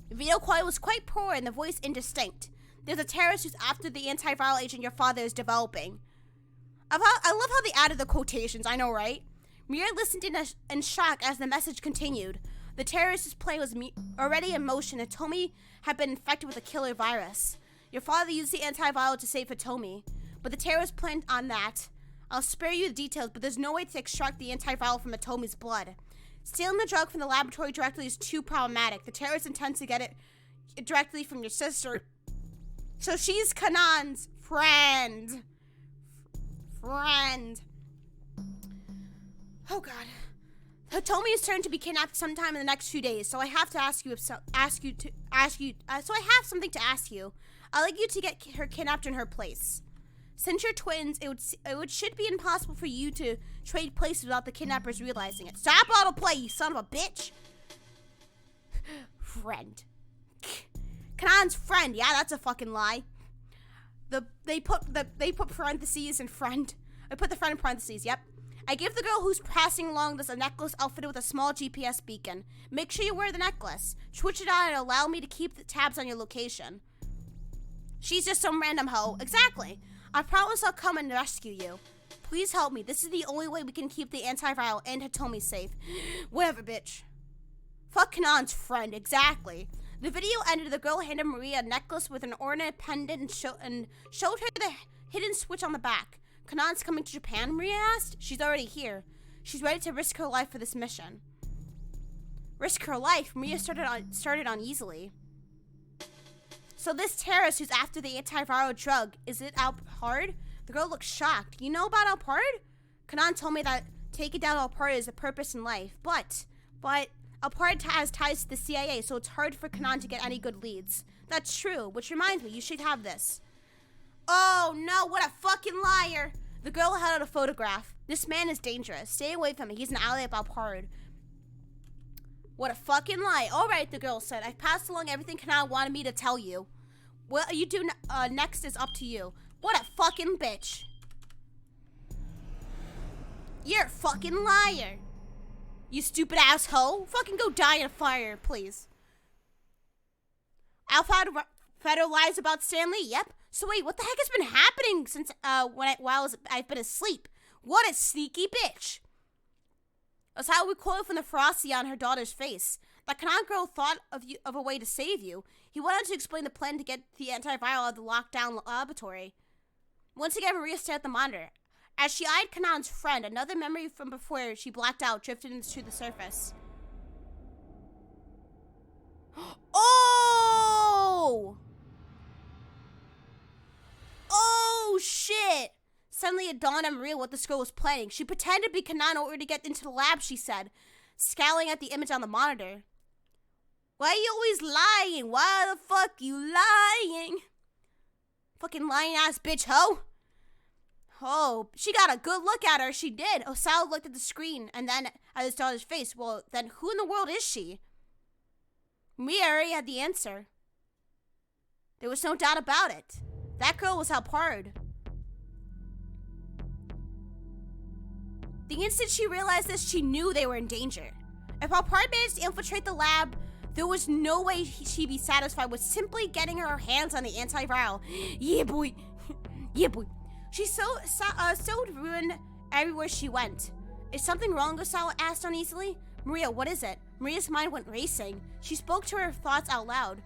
The video quality was quite poor and the voice indistinct. There's a terrorist who's after the antiviral agent your father is developing. I love how they added the quotations, I know, right? Maria listened in shock as the message continued. The terrorist's plane was already in motion and Hitomi had been infected with a killer virus. Your father used the antiviral to save Hitomi, but the terrorist planned on that. I'll spare you the details, but there's no way to extract the antiviral from Hitomi's blood. Stealing the drug from the laboratory directly is too problematic. The terrorist intends to get it directly from your sister. So she's Kanan's friend. Oh God. Hitomi is turned to be kidnapped sometime in the next few days, so I have to ask you so I have something to ask you. I'd like you to get her kidnapped in her place. Since you're twins, it should be impossible for you to trade places without the kidnappers realizing it. Stop autoplay, you son of a bitch! Friend. Kanan's friend, yeah, that's a fucking lie. They put parentheses in friend. I put the friend in parentheses, yep. I give the girl who's passing along this a necklace outfitted with a small GPS beacon. Make sure you wear the necklace. Switch it on and allow me to keep the tabs on your location. She's just some random hoe. Exactly. I promise I'll come and rescue you. Please help me. This is the only way we can keep the antiviral and Hitomi safe. Whatever, bitch. Fuck Kanan's friend. Exactly. The video ended. The girl handed Maria a necklace with an ornate pendant and showed her the hidden switch on the back. Kanan's coming to Japan, Maria asked. She's already here. She's ready to risk her life for this mission. Risk her life? Maria started uneasily. So this terrorist who's after the antiviral drug, is it Alpard? The girl looked shocked. You know about Alpard? Kanan told me that taking down Alpard is a purpose in life, but Alpard has ties to the CIA, so it's hard for Kanan to get any good leads. That's true, which reminds me, you should have this. Oh no, what a fucking liar! The girl held out a photograph. This man is dangerous. Stay away from him. He's an ally of Alpard. What a fucking lie. Alright, the girl said. I passed along everything Kanan wanted me to tell you. What you do next is up to you. What a fucking bitch. You're a fucking liar. You stupid asshole. Fucking go die in a fire, please. Alpha lies about Stanley? Yep. So wait, what the heck has been happening since while I've been asleep? What a sneaky bitch. That's how we quoted from the ferocity on her daughter's face. That Kanan girl thought of a way to save you. He wanted to explain the plan to get the antiviral out of the lockdown laboratory. Once again, Maria stared at the monitor. As she eyed Kanan's friend, another memory from before she blacked out drifted into the surface. Oh! Oh, shit! Suddenly it dawned on Maria what this girl was planning. She pretended to be Kanan in order to get into the lab, she said, scowling at the image on the monitor. Why are you always lying? Why the fuck you lying? Fucking lying ass bitch hoe. Oh, she got a good look at her. She did. Osawa looked at the screen and then at his daughter's face. Well, then who in the world is she? Maria already had the answer. There was no doubt about it. That girl was Alpard. The instant she realized this, she knew they were in danger. If Alpard managed to infiltrate the lab, there was no way she'd be satisfied with simply getting her hands on the antiviral. Yeah, boy. Yeah, boy. She sowed ruin everywhere she went. Is something wrong? Osawa asked uneasily. Maria, what is it? Maria's mind went racing. She spoke to her thoughts out loud.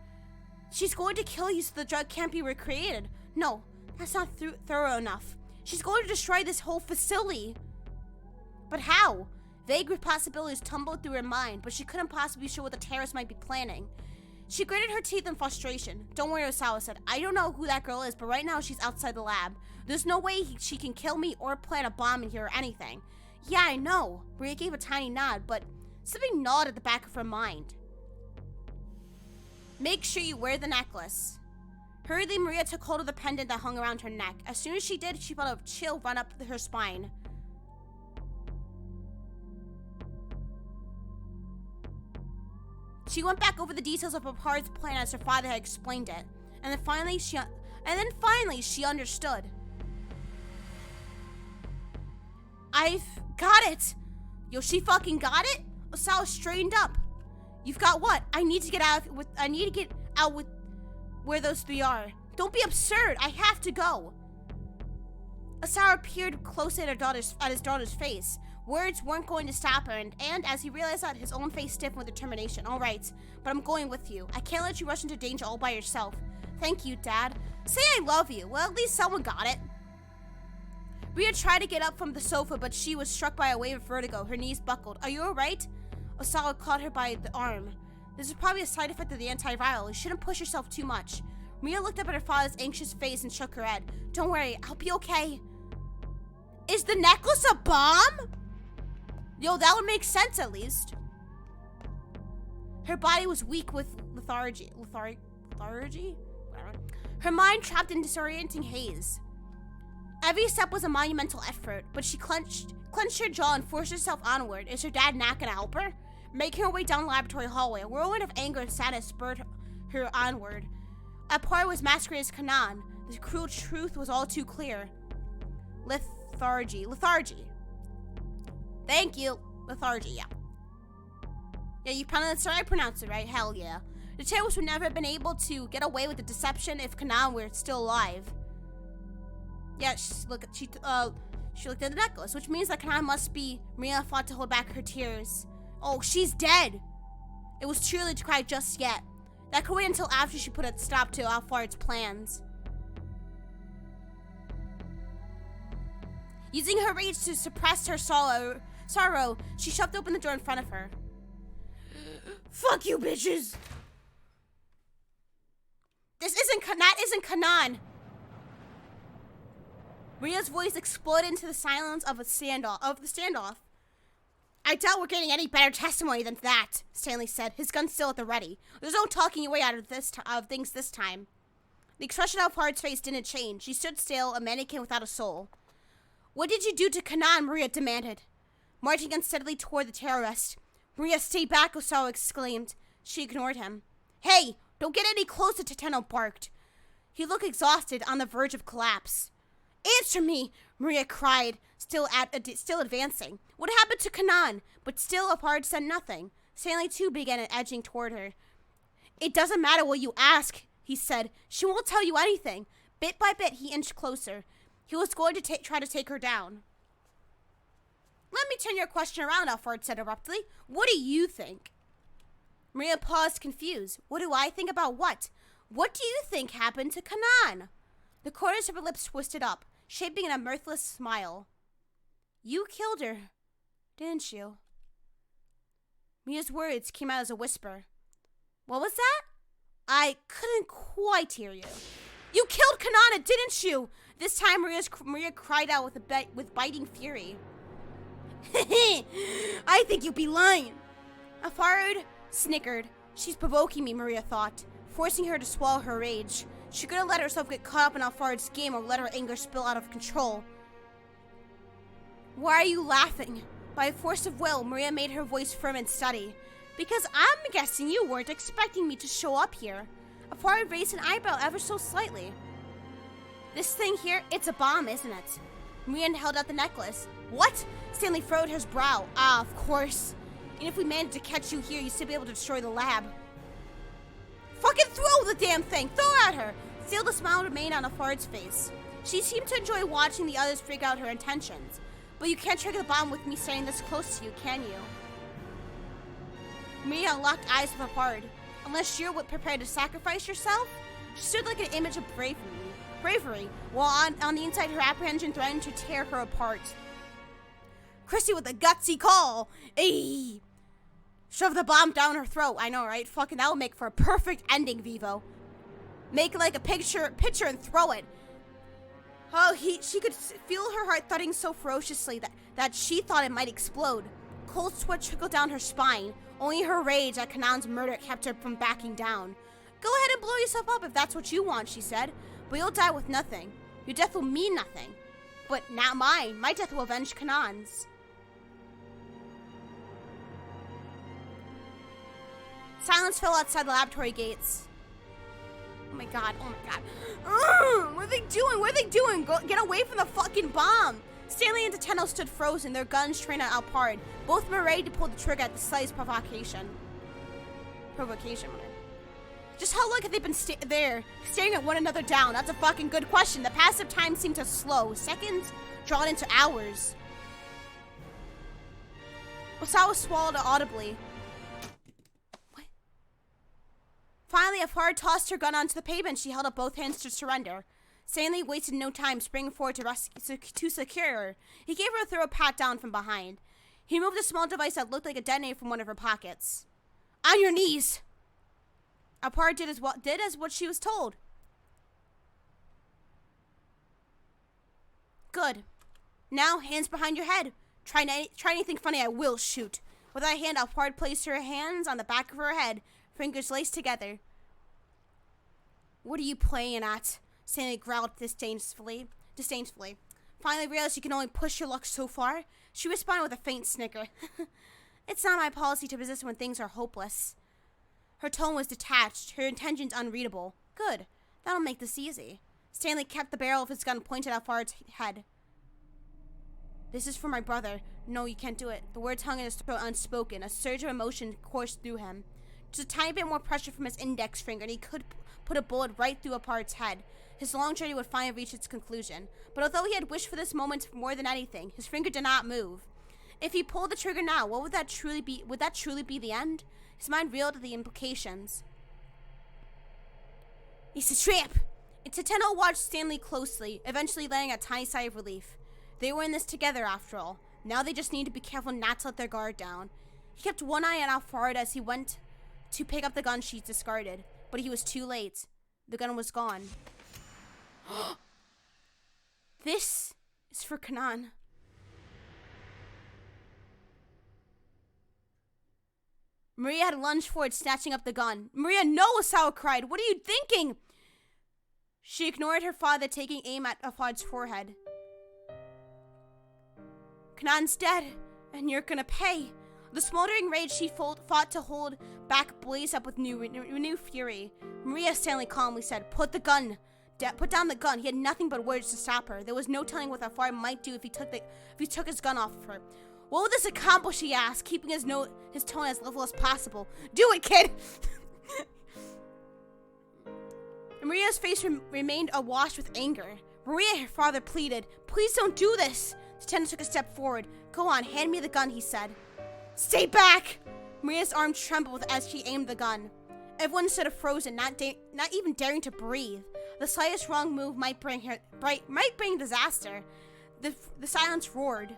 She's going to kill you so the drug can't be recreated. No, that's not thorough enough. She's going to destroy this whole facility. But how? Vague possibilities tumbled through her mind, but she couldn't possibly be sure what the terrorists might be planning. She gritted her teeth in frustration. Don't worry, Osawa said. I don't know who that girl is, but right now she's outside the lab. There's no way she can kill me or plant a bomb in here or anything. Yeah, I know. Maria gave a tiny nod, but something gnawed at the back of her mind. Make sure you wear the necklace. Hurriedly, Maria took hold of the pendant that hung around her neck. As soon as she did, she felt a chill run up her spine. She went back over the details of Alpard's plan as her father had explained it. And then finally she understood. I've got it. Yo, she fucking got it? Osawa straightened up. You've got what? I need to get out with where those three are. Don't be absurd. I have to go. Osawa peered closely at his daughter's face. Words weren't going to stop her, and as he realized that, his own face stiffened with determination. All right, but I'm going with you. I can't let you rush into danger all by yourself. Thank you, Dad. Say I love you. Well, at least someone got it. Ria tried to get up from the sofa, but she was struck by a wave of vertigo. Her knees buckled. Are you all right? Osawa caught her by the arm. This is probably a side effect of the antiviral. You shouldn't push yourself too much. Ria looked up at her father's anxious face and shook her head. Don't worry, I'll be okay. Is the necklace a bomb? Yo, that would make sense at least. Her body was weak with lethargy? Whatever. Her mind trapped in disorienting haze. Every step was a monumental effort, but she clenched her jaw and forced herself onward. Is her dad not gonna help her? Making her way down the laboratory hallway, a whirlwind of anger and sadness spurred her onward. Apar was masquerading as Kanan. The cruel truth was all too clear. Lethargy. Thank you. Lethargy, yeah. Yeah, you pronounced it. I pronounced it right. Hell yeah. The terrorists would never have been able to get away with the deception if Kanan were still alive. Yeah, she looked at the necklace, which means that Kanan must be. Maria fought to hold back her tears. Oh, she's dead. It was too early to cry just yet. That could wait until after she put a stop to Alphard's plans. Using her rage to suppress her sorrow, she shoved open the door in front of her. Fuck you, bitches! That isn't Kanan! Ria's voice exploded into the silence of the standoff. I doubt we're getting any better testimony than that, Stanley said, his gun still at the ready. There's no talking your way out of things this time. The expression of Alphard's face didn't change. She stood still, a mannequin without a soul. What did you do to Kanan? Maria demanded, marching unsteadily toward the terrorist. Maria, stay back, Osawa exclaimed. She ignored him. Hey, don't get any closer, Tateno barked. He looked exhausted, on the verge of collapse. Answer me, Maria cried, still advancing. What happened to Kanan? But still Alphard said nothing. Stanley too began edging toward her. It doesn't matter what you ask, he said. She won't tell you anything. Bit by bit, he inched closer. He was going to try to take her down. Let me turn your question around, Alphard said abruptly. What do you think? Maria paused, confused. What do I think about what? What do you think happened to Kanan? The corners of her lips twisted up, shaping in a mirthless smile. You killed her, didn't you? Mia's words came out as a whisper. What was that? I couldn't quite hear you. You killed Kanana, didn't you? This time Maria cried out with biting fury. I think you'd be lying. Alphard snickered. She's provoking me, Maria thought, forcing her to swallow her rage. She couldn't let herself get caught up in Alphard's game or let her anger spill out of control. Why are you laughing? By force of will, Maria made her voice firm and steady. Because I'm guessing you weren't expecting me to show up here. Alphard raised an eyebrow ever so slightly. This thing here, it's a bomb, isn't it? Maria held out the necklace. What? Stanley furrowed his brow. Ah, of course. And if we managed to catch you here, you'd still be able to destroy the lab. Fucking throw the damn thing! Throw it at her! Still, the smile remained on Alphard's face. She seemed to enjoy watching the others figure out her intentions. But you can't trigger the bomb with me standing this close to you, can you? Maria locked eyes with Alphard. Unless you're prepared to sacrifice yourself? She stood like an image of bravery, while on the inside her apprehension threatened to tear her apart. Chrissy with a gutsy call! Ayy! Shove the bomb down her throat. I know, right? Fucking that would make for a perfect ending, Vivo. Make like a picture and throw it. Oh, she could feel her heart thudding so ferociously that she thought it might explode. Cold sweat trickled down her spine. Only her rage at Kanan's murder kept her from backing down. Go ahead and blow yourself up if that's what you want, she said. But you'll die with nothing. Your death will mean nothing. But not mine. My death will avenge Kanan's. Silence fell outside the laboratory gates. Oh my god, oh my god. What are they doing? What are they doing? Get away from the fucking bomb. Stanley and Tateno stood frozen, their guns trained at Alpard. Both of them were ready to pull the trigger at the slightest provocation. Just how long have they been staring at one another down? That's a fucking good question. The passage of time seemed to slow. Seconds drawn into hours. Osawa swallowed audibly. What? Finally, Alpard tossed her gun onto the pavement. She held up both hands to surrender. Stanley wasted no time, springing forward to secure her. He gave her a thorough pat down from behind. He removed a small device that looked like a detonator from one of her pockets. On your knees! Alpard did as what she was told. Good. Now, hands behind your head. Try anything funny, I will shoot. With that hand, Alpard placed her hands on the back of her head, fingers laced together. What are you playing at? Stanley growled disdainfully. Finally realized you can only push your luck so far. She responded with a faint snicker. It's not my policy to resist when things are hopeless. Her tone was detached, her intentions unreadable. Good. That'll make this easy. Stanley kept the barrel of his gun pointed at Alpard's head. This is for my brother. No, you can't do it. The words hung in his throat unspoken. A surge of emotion coursed through him. Just a tiny bit more pressure from his index finger, and he could put a bullet right through Alpard's head. His long journey would finally reach its conclusion. But although he had wished for this moment more than anything, his finger did not move. If he pulled the trigger now, what would that truly be? Would that truly be the end? His mind reeled at the implications. It's a trap! Tateno watched Stanley closely, eventually letting a tiny sigh of relief. They were in this together, after all. Now they just needed to be careful not to let their guard down. He kept one eye on Alpard as he went to pick up the gun she'd discarded, but he was too late. The gun was gone. This is for Kanan. Maria had lunged forward, snatching up the gun. Maria, no! Osawa cried. What are you thinking? She ignored her father, taking aim at Alpard's forehead. Kanan's dead, and you're gonna pay. The smoldering rage she fought to hold back blazed up with new fury. Maria, Stanley calmly said, put down the gun. He had nothing but words to stop her. There was no telling what Alpard might do if he took his gun off of her. What will this accomplish, he asked, keeping his tone as level as possible. Do it, kid! Maria's face remained awash with anger. Maria, her father pleaded, please don't do this. Tateno took a step forward. Go on, hand me the gun, he said. Stay back! Maria's arm trembled as she aimed the gun. Everyone stood frozen, not even daring to breathe. The slightest wrong move might bring disaster. The silence roared.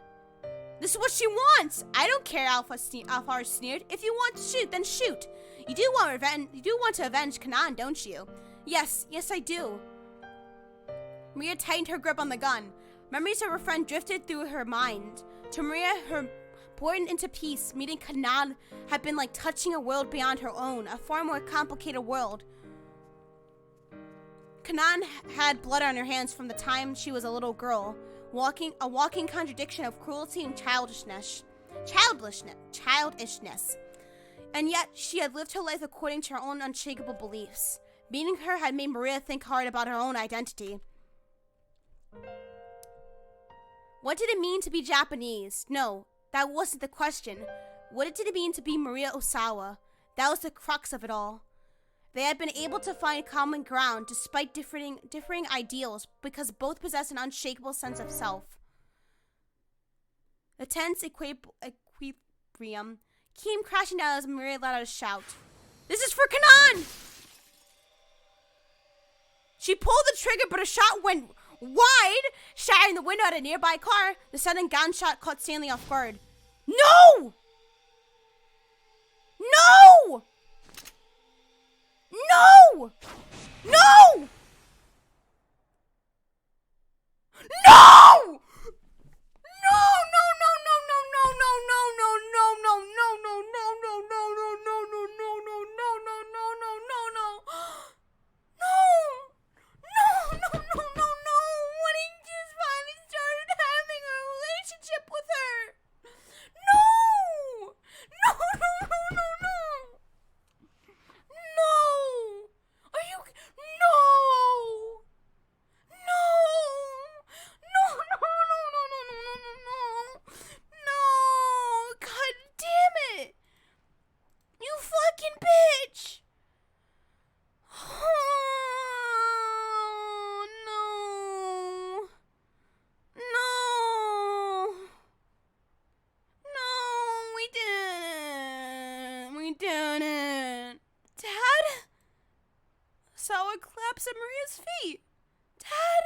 This is what she wants! I don't care, Alpard sneered. If you want to shoot, then shoot. You do want to avenge Kanan, don't you? Yes, I do. Maria tightened her grip on the gun. Memories of her friend drifted through her mind. To Maria, her born into peace, meeting Kanan had been like touching a world beyond her own, a far more complicated world. Kanan had blood on her hands from the time she was a little girl, a walking contradiction of cruelty and childishness. And yet, she had lived her life according to her own unshakable beliefs. Meeting her had made Maria think hard about her own identity. What did it mean to be Japanese? No, that wasn't the question. What did it mean to be Maria Osawa? That was the crux of it all. They had been able to find common ground despite differing ideals because both possessed an unshakable sense of self. The tense equilibrium came crashing down as Maria let out a shout. This is for Kanan! She pulled the trigger, but a shot went wide, shattering the window at a nearby car. The sudden gunshot caught Stanley off guard. No! No! No! No! No! we doing it? Dad? Sawa claps at Maria's feet. Dad?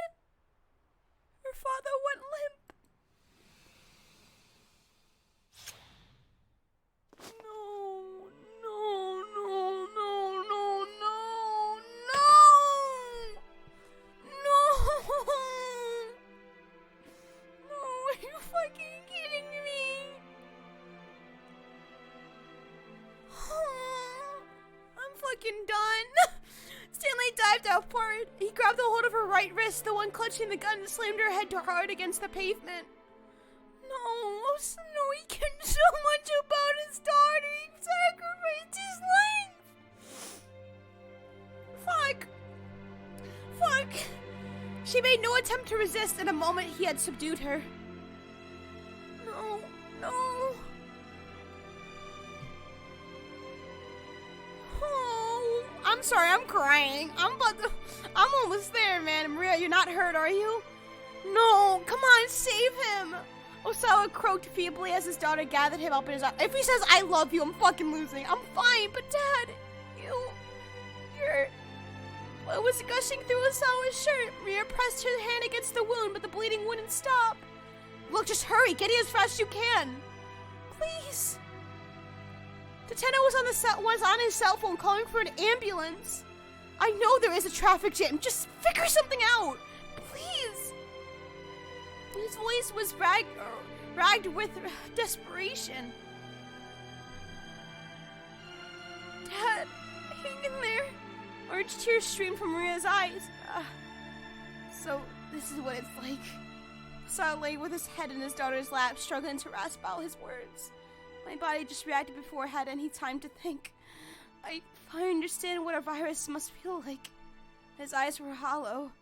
Her father went limp. No, no, no, no, no, no, no! No! No, are you fucking kidding me? I'm fucking done. Stanley dived outward. He grabbed a hold of her right wrist, the one clutching the gun, and slammed her head hard against the pavement. No, he cared so much about his daughter. He sacrificed his life. Fuck. She made no attempt to resist. In a moment, he had subdued her. No. Oh, I'm sorry, I'm crying. I'm almost there, man. Maria, you're not hurt, are you? No, come on, save him. Osawa croaked feebly as his daughter gathered him up in his arms. If he says, I love you, I'm fucking losing. I'm fine, but Dad, you're... What was gushing through Osawa's shirt? Maria pressed her hand against the wound, but the bleeding wouldn't stop. Look, just hurry. Get in as fast as you can. Please. Tateno was on his cell phone calling for an ambulance. I know there is a traffic jam. Just figure something out. Please. His voice was ragged with desperation. Dad, hang in there. Orange tears streamed from Maria's eyes. So, this is what it's like. Saw lay with his head in his daughter's lap, struggling to rasp out his words. My body just reacted before I had any time to think. I finally understand what a virus must feel like. His eyes were hollow.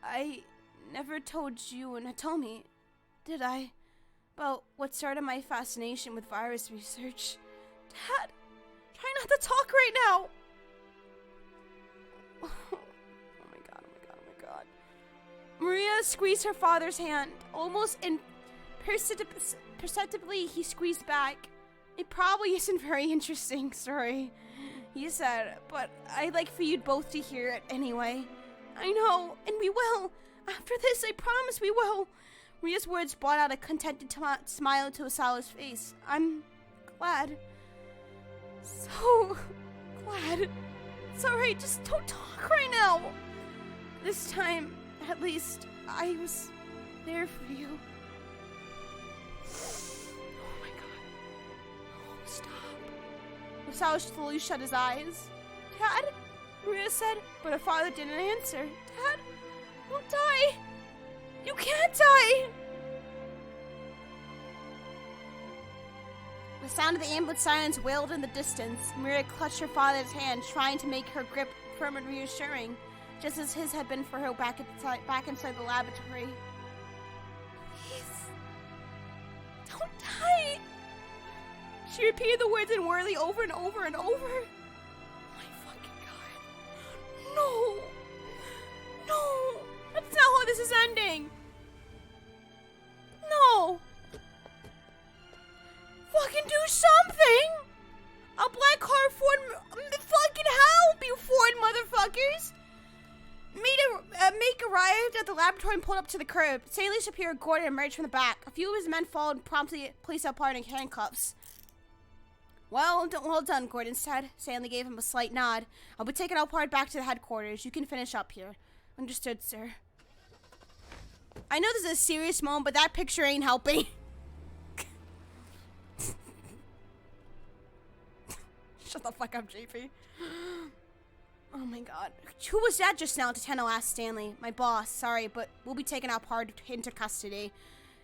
I never told you Hitomi, did I? About what started my fascination with virus research. Dad, try not to talk right now. Oh my god. Maria squeezed her father's hand. Almost imperceptibly, he squeezed back. It probably isn't very interesting, sorry, he said, but I'd like for you both to hear it anyway. I know, and we will. After this, I promise we will. Maria's words brought out a contented smile to Osawa's face. I'm glad. So glad. It's alright, just don't talk right now. This time, at least, I was there for you. Oh my god. Oh, stop. Osawa slowly shut his eyes. Dad, Maria said, but her father didn't answer. Dad, don't die. You can't die. The sound of the ambulance sirens wailed in the distance. Maria clutched her father's hand, trying to make her grip firm and reassuring, just as his had been for her back inside the laboratory. Please, don't die. She repeated the words inwardly over and over and over. Oh my fucking god. No. That's not how this is ending. No. Fucking do something! A black car Ford, fucking help you Ford motherfuckers! Make arrived at the laboratory and pulled up to the curb. Stanley Shapiro Gordon emerged from the back. A few of his men followed and promptly placed apart in handcuffs. Well done, Gordon said. Stanley gave him a slight nod. I'll be taking Alpard back to the headquarters. You can finish up here. Understood, sir. I know this is a serious moment, but that picture ain't helping. Shut the fuck up, JP. Oh my god. Who was that just now? Tateno asked Stanley. My boss. Sorry, but we'll be taking Alpard into custody.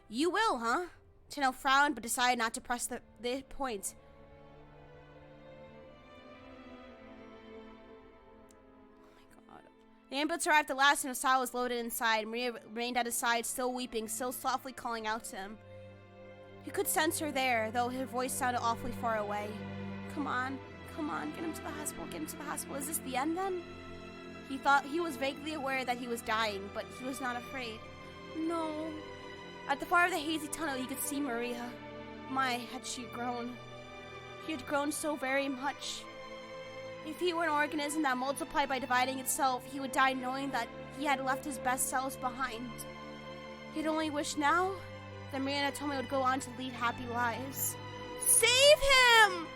You will, huh? Tateno frowned, but decided not to press the point. The ambulance arrived at last and Osawa was loaded inside. Maria remained at his side, still weeping, still softly calling out to him. He could sense her there, though her voice sounded awfully far away. Come on, get him to the hospital, Is this the end then? He thought he was vaguely aware that he was dying, but he was not afraid. No. At the far of the hazy tunnel, he could see Maria. My, had she grown. He had grown so very much. If he were an organism that multiplied by dividing itself, he would die knowing that he had left his best selves behind. He'd only wish now that Maria and Atome would go on to lead happy lives. Save him!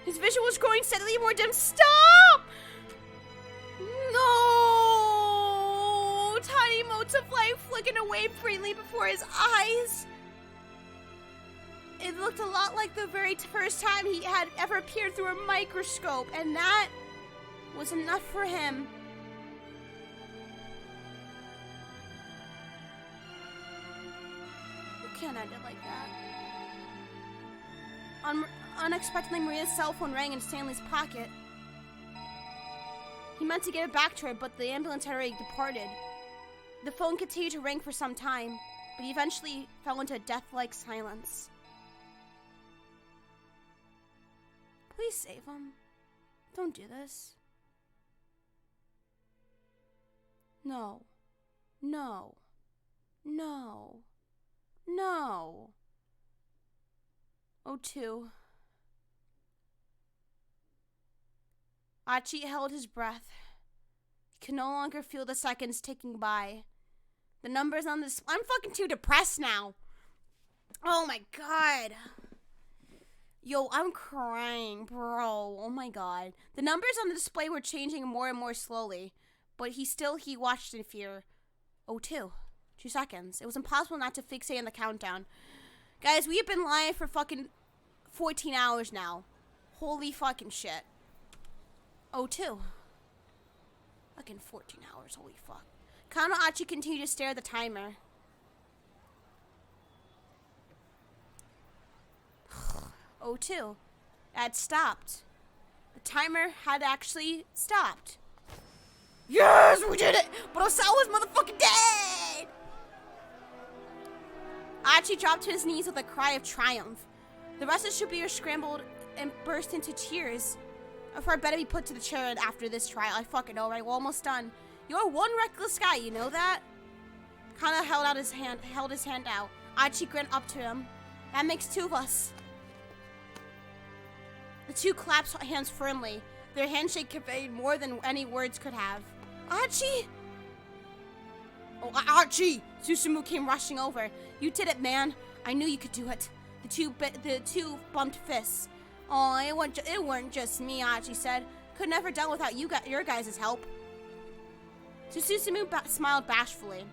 His vision was growing steadily more dim. Stop! No! Tiny motes of light flicking away freely before his eyes. It looked a lot like the very first time he had ever appeared through a microscope, and that was enough for him. You can't end it like that. Unexpectedly, Maria's cell phone rang in Stanley's pocket. He meant to give it back to her, but the ambulance had already departed. The phone continued to ring for some time, but he eventually fell into a death-like silence. Please save him. Don't do this. No. No. No. No. O2. Achi held his breath. He could no longer feel the seconds ticking by. The numbers on this. I'm fucking too depressed now. Oh my god. Yo, I'm crying, bro. Oh my god. The numbers on the display were changing more and more slowly, but he watched in fear. Oh, 2 seconds. It was impossible not to fixate on the countdown. Guys, we have been live for fucking 14 hours now. Holy fucking shit. Oh, 2. Fucking 14 hours, holy fuck. Kano Achi continued to stare at the timer. Oh, 2. It had stopped. The timer had actually stopped. Yes, we did it! But Osawa's motherfucking dead! Achi dropped to his knees with a cry of triumph. The rest of Shibuya scrambled and burst into tears. I better be put to the chair after this trial. I fucking know, right? We're almost done. You're one reckless guy, you know that? Kana held his hand out. Achi grinned up to him. That makes 2 of us. The 2 clasped hands firmly. Their handshake conveyed more than any words could have. Achi! Oh, Achi! Susumu came rushing over. You did it, man. I knew you could do it. The two bumped fists. Oh, it weren't just me, Achi said. Could never done without your guys' help. Susumu smiled bashfully.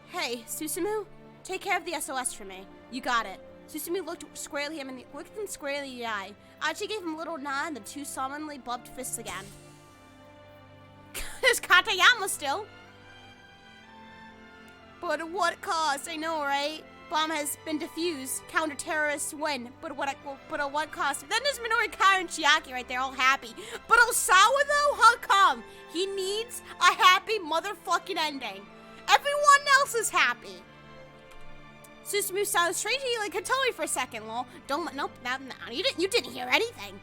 Hey, Susumu, take care of the SOS for me. You got it. Susumu looked him squarely in the eye. Achi gave him a little nod, and the 2 solemnly bumped fists again. There's Katayama still. But at what cost? I know, right? Bomb has been defused. Counter-terrorists win. But at what cost? Then there's Minori Kai and Chiaki right there, all happy. But Osawa, though? How come? He needs a happy motherfucking ending. Everyone else is happy. Susumu sounds strangely like Hitomi for a second, lol. Nope, you didn't hear anything.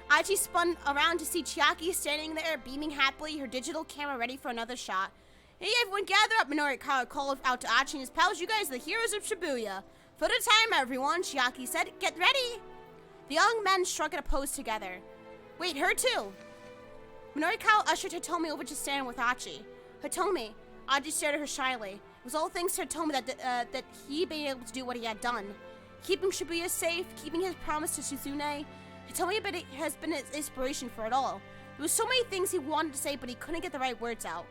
Achi spun around to see Chiaki standing there, beaming happily, her digital camera ready for another shot. Hey, everyone, gather up, Minori Kawa called out to Achi and his pals. You guys are the heroes of Shibuya. For the time, everyone, Chiaki said. Get ready. The young men struck at a pose together. Wait, her too. Minori Kawa ushered Hitomi over to stand with Achi. Hitomi. Achi stared at her shyly. It was all thanks to Hitomi that he'd been able to do what he had done. Keeping Shibuya safe, keeping his promise to Shizune. Hitomi has been his inspiration for it all. There was so many things he wanted to say, but he couldn't get the right words out.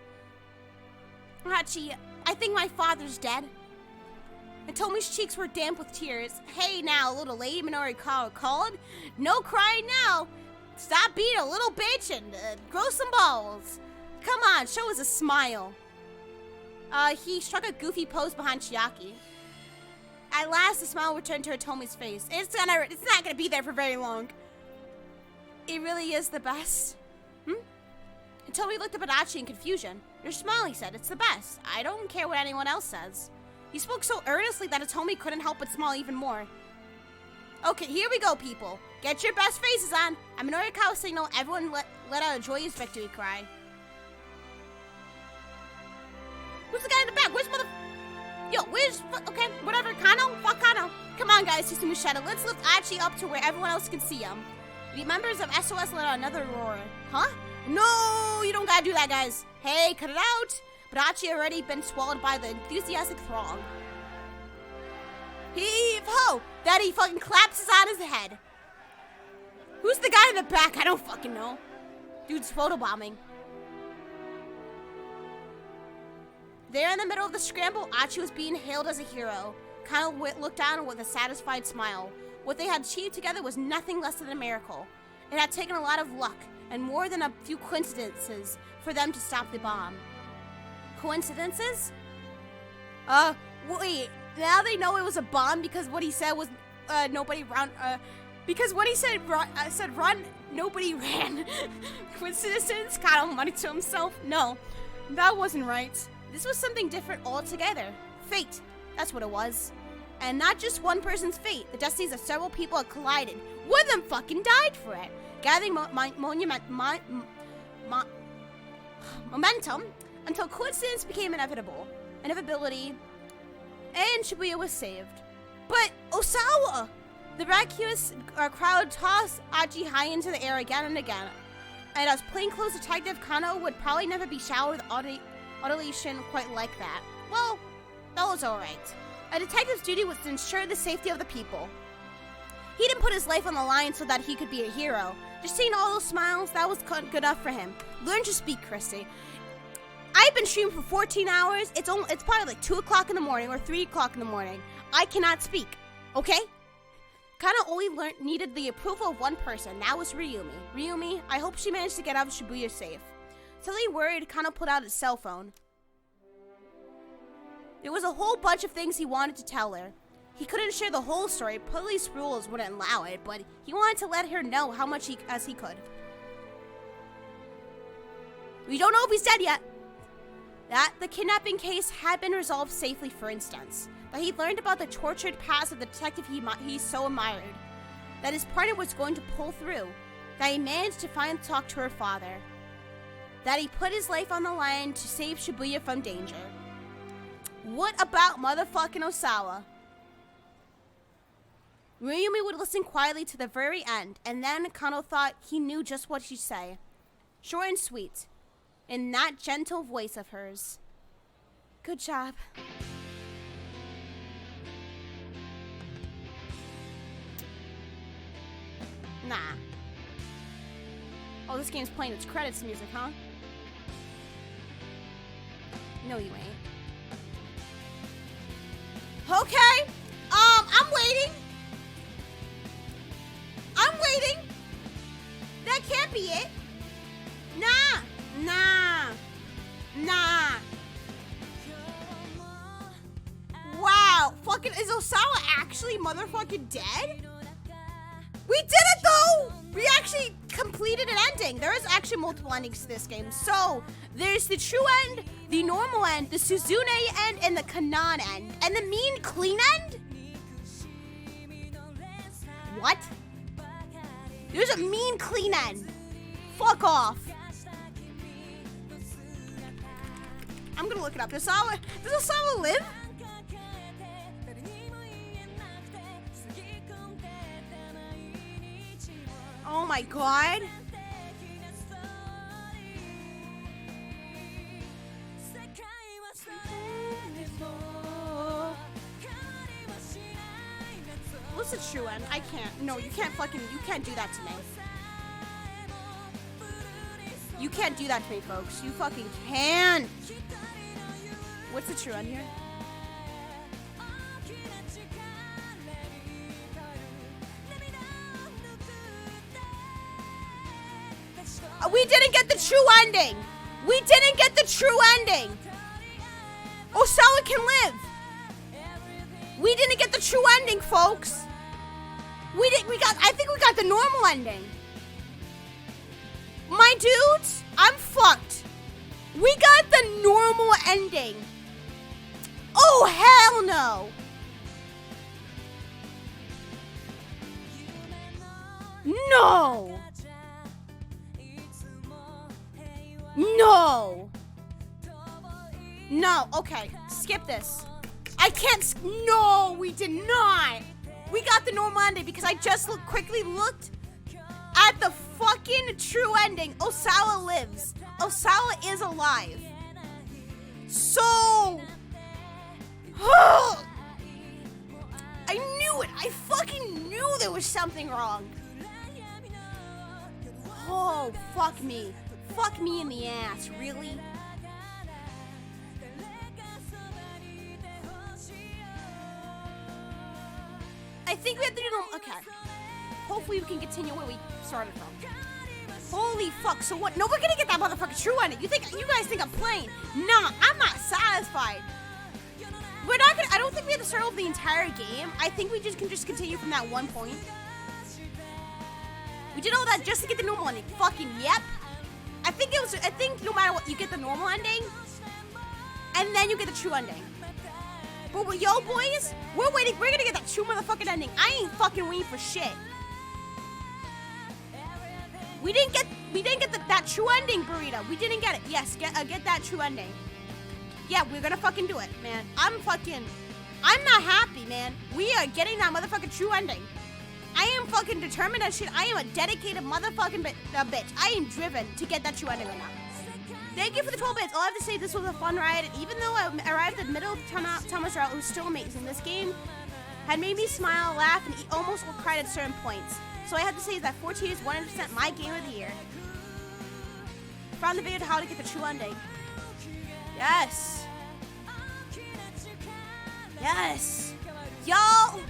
Achi, I think my father's dead. Hitomi's cheeks were damp with tears. Hey now, little lady, Minori Kawa called. No crying now. Stop being a little bitch and grow some balls. Come on, show us a smile. He struck a goofy pose behind Chiaki. At last, the smile returned to Hitomi's face. It's not gonna be there for very long. It really is the best. Hitomi looked up at Achi in confusion. Your smile, he said. It's the best. I don't care what anyone else says. He spoke so earnestly that Hitomi couldn't help but smile even more. Okay, here we go, people. Get your best faces on. At Minori Kawa's signal, everyone let out a joyous victory cry. Who's the guy in the back? Where's okay, whatever. on, guys, Susumu Shadow. Let's lift Achi up to where everyone else can see him. The members of SOS let out another roar. Huh? No, you don't gotta do that, guys. Hey, cut it out. But Achi had already been swallowed by the enthusiastic throng. Heave-ho! That he fucking collapses on his head. Who's the guy in the back? I don't fucking know. Dude's photobombing. There in the middle of the scramble, Achi was being hailed as a hero. Kano looked down with a satisfied smile. What they had achieved together was nothing less than a miracle. It had taken a lot of luck and more than a few coincidences for them to stop the bomb. Coincidences? Wait. Now they know it was a bomb because what he said was nobody run. Because what he said said run, nobody ran. Coincidence? Kano muttered to himself. No, that wasn't right. This was something different altogether. Fate. That's what it was. And not just one person's fate. The destinies of several people had collided. One of them fucking died for it. Gathering momentum until coincidence became inevitability, and Shibuya was saved. But Osawa! The vacuous crowd tossed Achi high into the air again and again. And as plainclothes detective, Kano would probably never be showered with adulation quite like that. Well, that was alright. A detective's duty was to ensure the safety of the people. He didn't put his life on the line so that he could be a hero. Just seeing all those smiles, that was good enough for him. Learn to speak, Christy. I've been streaming for 14 hours. It's probably like 2 o'clock in the morning or 3 o'clock in the morning. I cannot speak, okay? Kano only needed the approval of one person. That was Ryumi. Ryumi, I hope she managed to get out of Shibuya safe. Suddenly worried, Kano pulled out his cell phone. There was a whole bunch of things he wanted to tell her. He couldn't share the whole story. Police rules wouldn't allow it, but he wanted to let her know how much as he could. We don't know if he's dead yet. That the kidnapping case had been resolved safely, for instance. That he learned about the tortured past of the detective he so admired. That his partner was going to pull through. That he managed to finally talk to her father. That he put his life on the line to save Shibuya from danger. What about motherfucking Osawa? Ryumi would listen quietly to the very end, and then Kano thought he knew just what she'd say. Short and sweet, in that gentle voice of hers. Good job. Nah. Oh, this game's playing its credits music, huh? No, you ain't. Okay. I'm waiting. I'm waiting. That can't be it. Nah. Wow. Fucking, is Osawa actually motherfucking dead? We did it though! We actually completed an ending. There is actually multiple endings to this game. So, there's the true end, the normal end, the Suzune end, and the Kanan end. And the mean clean end? What? There's a mean clean end. Fuck off. I'm gonna look it up. Does Osawa live? Oh my god. What's the true end? I can't. No, you can't do that to me. You can't do that to me, folks. You fucking can't. What's the true end here? We didn't get the true ending. We didn't get the true ending. Osawa can live. We didn't get the true ending, folks. I think we got the normal ending. My dudes, I'm fucked. We got the normal ending. Oh, hell no. No. No. No, okay. Skip this. I can't. No, we did not. We got the normal ending because I just quickly looked at the fucking true ending. Osawa lives. Osawa is alive. So... I knew it. I fucking knew there was something wrong. Oh, fuck me. Fuck me in the ass. Really? I think we have to do normal. Okay. Hopefully we can continue where we started from. Holy fuck. So what? No, we're gonna get that motherfucking true ending. You guys think I'm playing? Nah, I'm not satisfied. We're not gonna, I don't think we have to start over the entire game. I think we can just continue from that one point. We did all that just to get the normal ending. Fucking yep. I think no matter what, you get the normal ending, and then you get the true ending. But yo, boys, we're gonna get that true motherfucking ending. I ain't fucking waiting for shit. We didn't get that true ending, Burrito. We didn't get it. Yes, get that true ending. Yeah, we're gonna fucking do it, man. I'm not happy, man. We are getting that motherfucking true ending. I am fucking determined as shit. I am a dedicated motherfucking bitch. I am driven to get that true ending right now. Thank you for the 12 bits. All I have to say, this was a fun ride. And even though I arrived at the middle of Thomas route, it was still amazing. This game had made me smile, laugh, and almost cried at certain points. So I have to say that 14 is 100% my game of the year. Found the video to how to get the true ending. Yes. Yes. Y'all,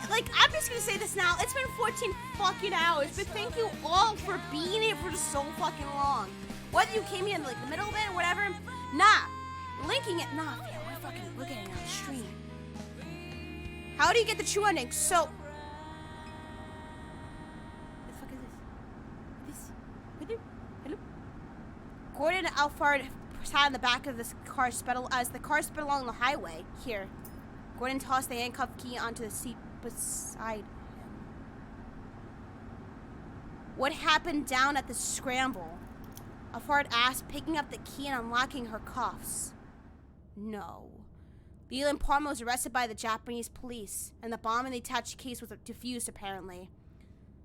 like, I'm just gonna say this now. It's been 14 fucking hours, but thank you all for being here for so fucking long. Whether you came in, like, the middle of it or whatever, nah. Linking it, nah. We're fucking looking at it on the stream. How do you get the true ending? So, what the fuck is this? Hello? Gordon and Alfred sat in the back of this car as the car sped along the highway. Here. Gordon tossed the handcuff key onto the seat beside him. What happened down at the scramble? Alfred asked, picking up the key and unlocking her cuffs. No. Leland Palmer was arrested by the Japanese police, and the bomb in the attached case was defused, apparently.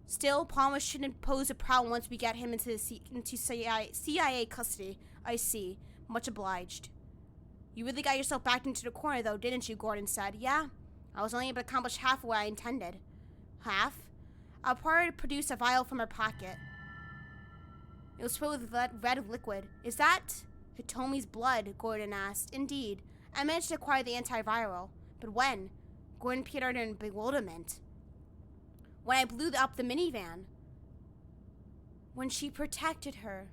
Still, Palmer shouldn't pose a problem once we get him into CIA custody. I see. Much obliged. You really got yourself backed into the corner, though, didn't you? Gordon said. Yeah. I was only able to accomplish half of what I intended. Half? Alfred produced a vial from her pocket. It was filled with red liquid. Is that Hitomi's blood? Gordon asked. Indeed. I managed to acquire the antiviral. But when? Gordon peered in bewilderment. When I blew up the minivan. When she protected her.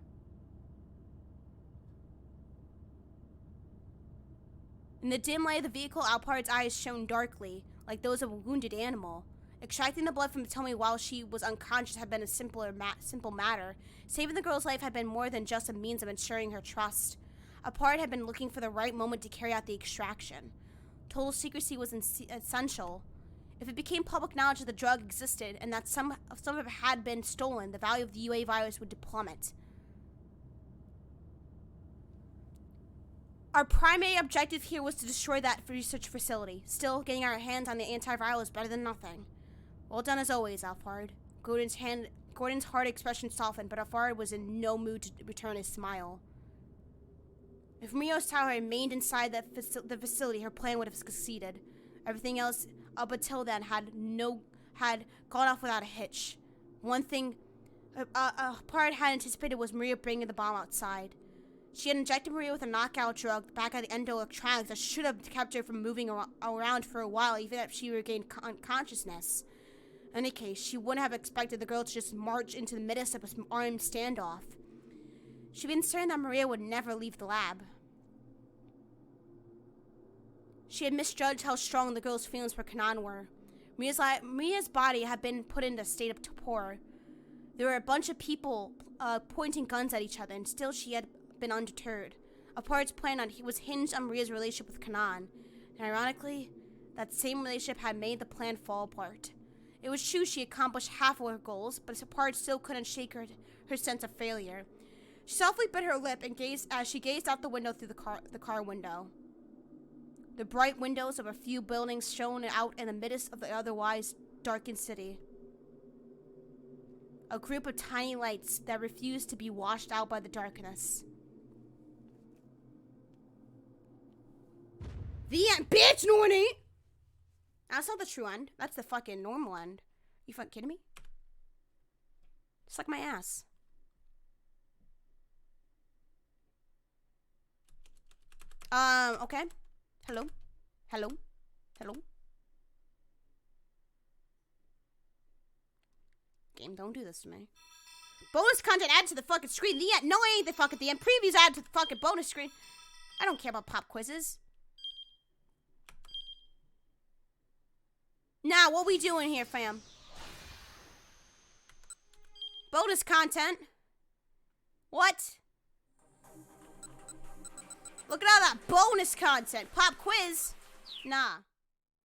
In the dim light of the vehicle, Alpard's eyes shone darkly, like those of a wounded animal. Extracting the blood from Hitomi while she was unconscious had been a simple matter. Saving the girl's life had been more than just a means of ensuring her trust. Alpard had been looking for the right moment to carry out the extraction. Total secrecy was essential. If it became public knowledge that the drug existed and that some of it had been stolen, the value of the UA virus would plummet. Our primary objective here was to destroy that research facility. Still, getting our hands on the antiviral is better than nothing. Well done as always, Alfred. Gordon's hard expression softened, but Alfred was in no mood to return his smile. If Mio's tower remained inside the facility, her plan would have succeeded. Everything else up until then had gone off without a hitch. One thing Alfred had anticipated was Maria bringing the bomb outside. She had injected Maria with a knockout drug back at the endoelectronics that should have kept her from moving around for a while, even if she regained consciousness. In any case, she wouldn't have expected the girl to just march into the midst of an armed standoff. She'd been certain that Maria would never leave the lab. She had misjudged how strong the girl's feelings for Kanan were. Maria's body had been put in a state of torpor. There were a bunch of people pointing guns at each other, and still she had been undeterred. Alfred's plan was hinged on Maria's relationship with Kanan. And ironically, that same relationship had made the plan fall apart. It was true she accomplished half of her goals, but Alfred still couldn't shake her sense of failure. She softly bit her lip and gazed out the window through the car window. The bright windows of a few buildings shone out in the midst of the otherwise darkened city. A group of tiny lights that refused to be washed out by the darkness. The end. Bitch, no one ain't. That's not the true end. That's the fucking normal end. You fucking kidding me? Suck my ass. Okay. Hello? Hello? Hello? Game, don't do this to me. Bonus content added to the fucking screen. The end. No, it ain't the fucking the end. Previews added to the fucking bonus screen. I don't care about pop quizzes. Now, what we doing here, fam? Bonus content. What? Look at all that bonus content. Pop quiz. Nah.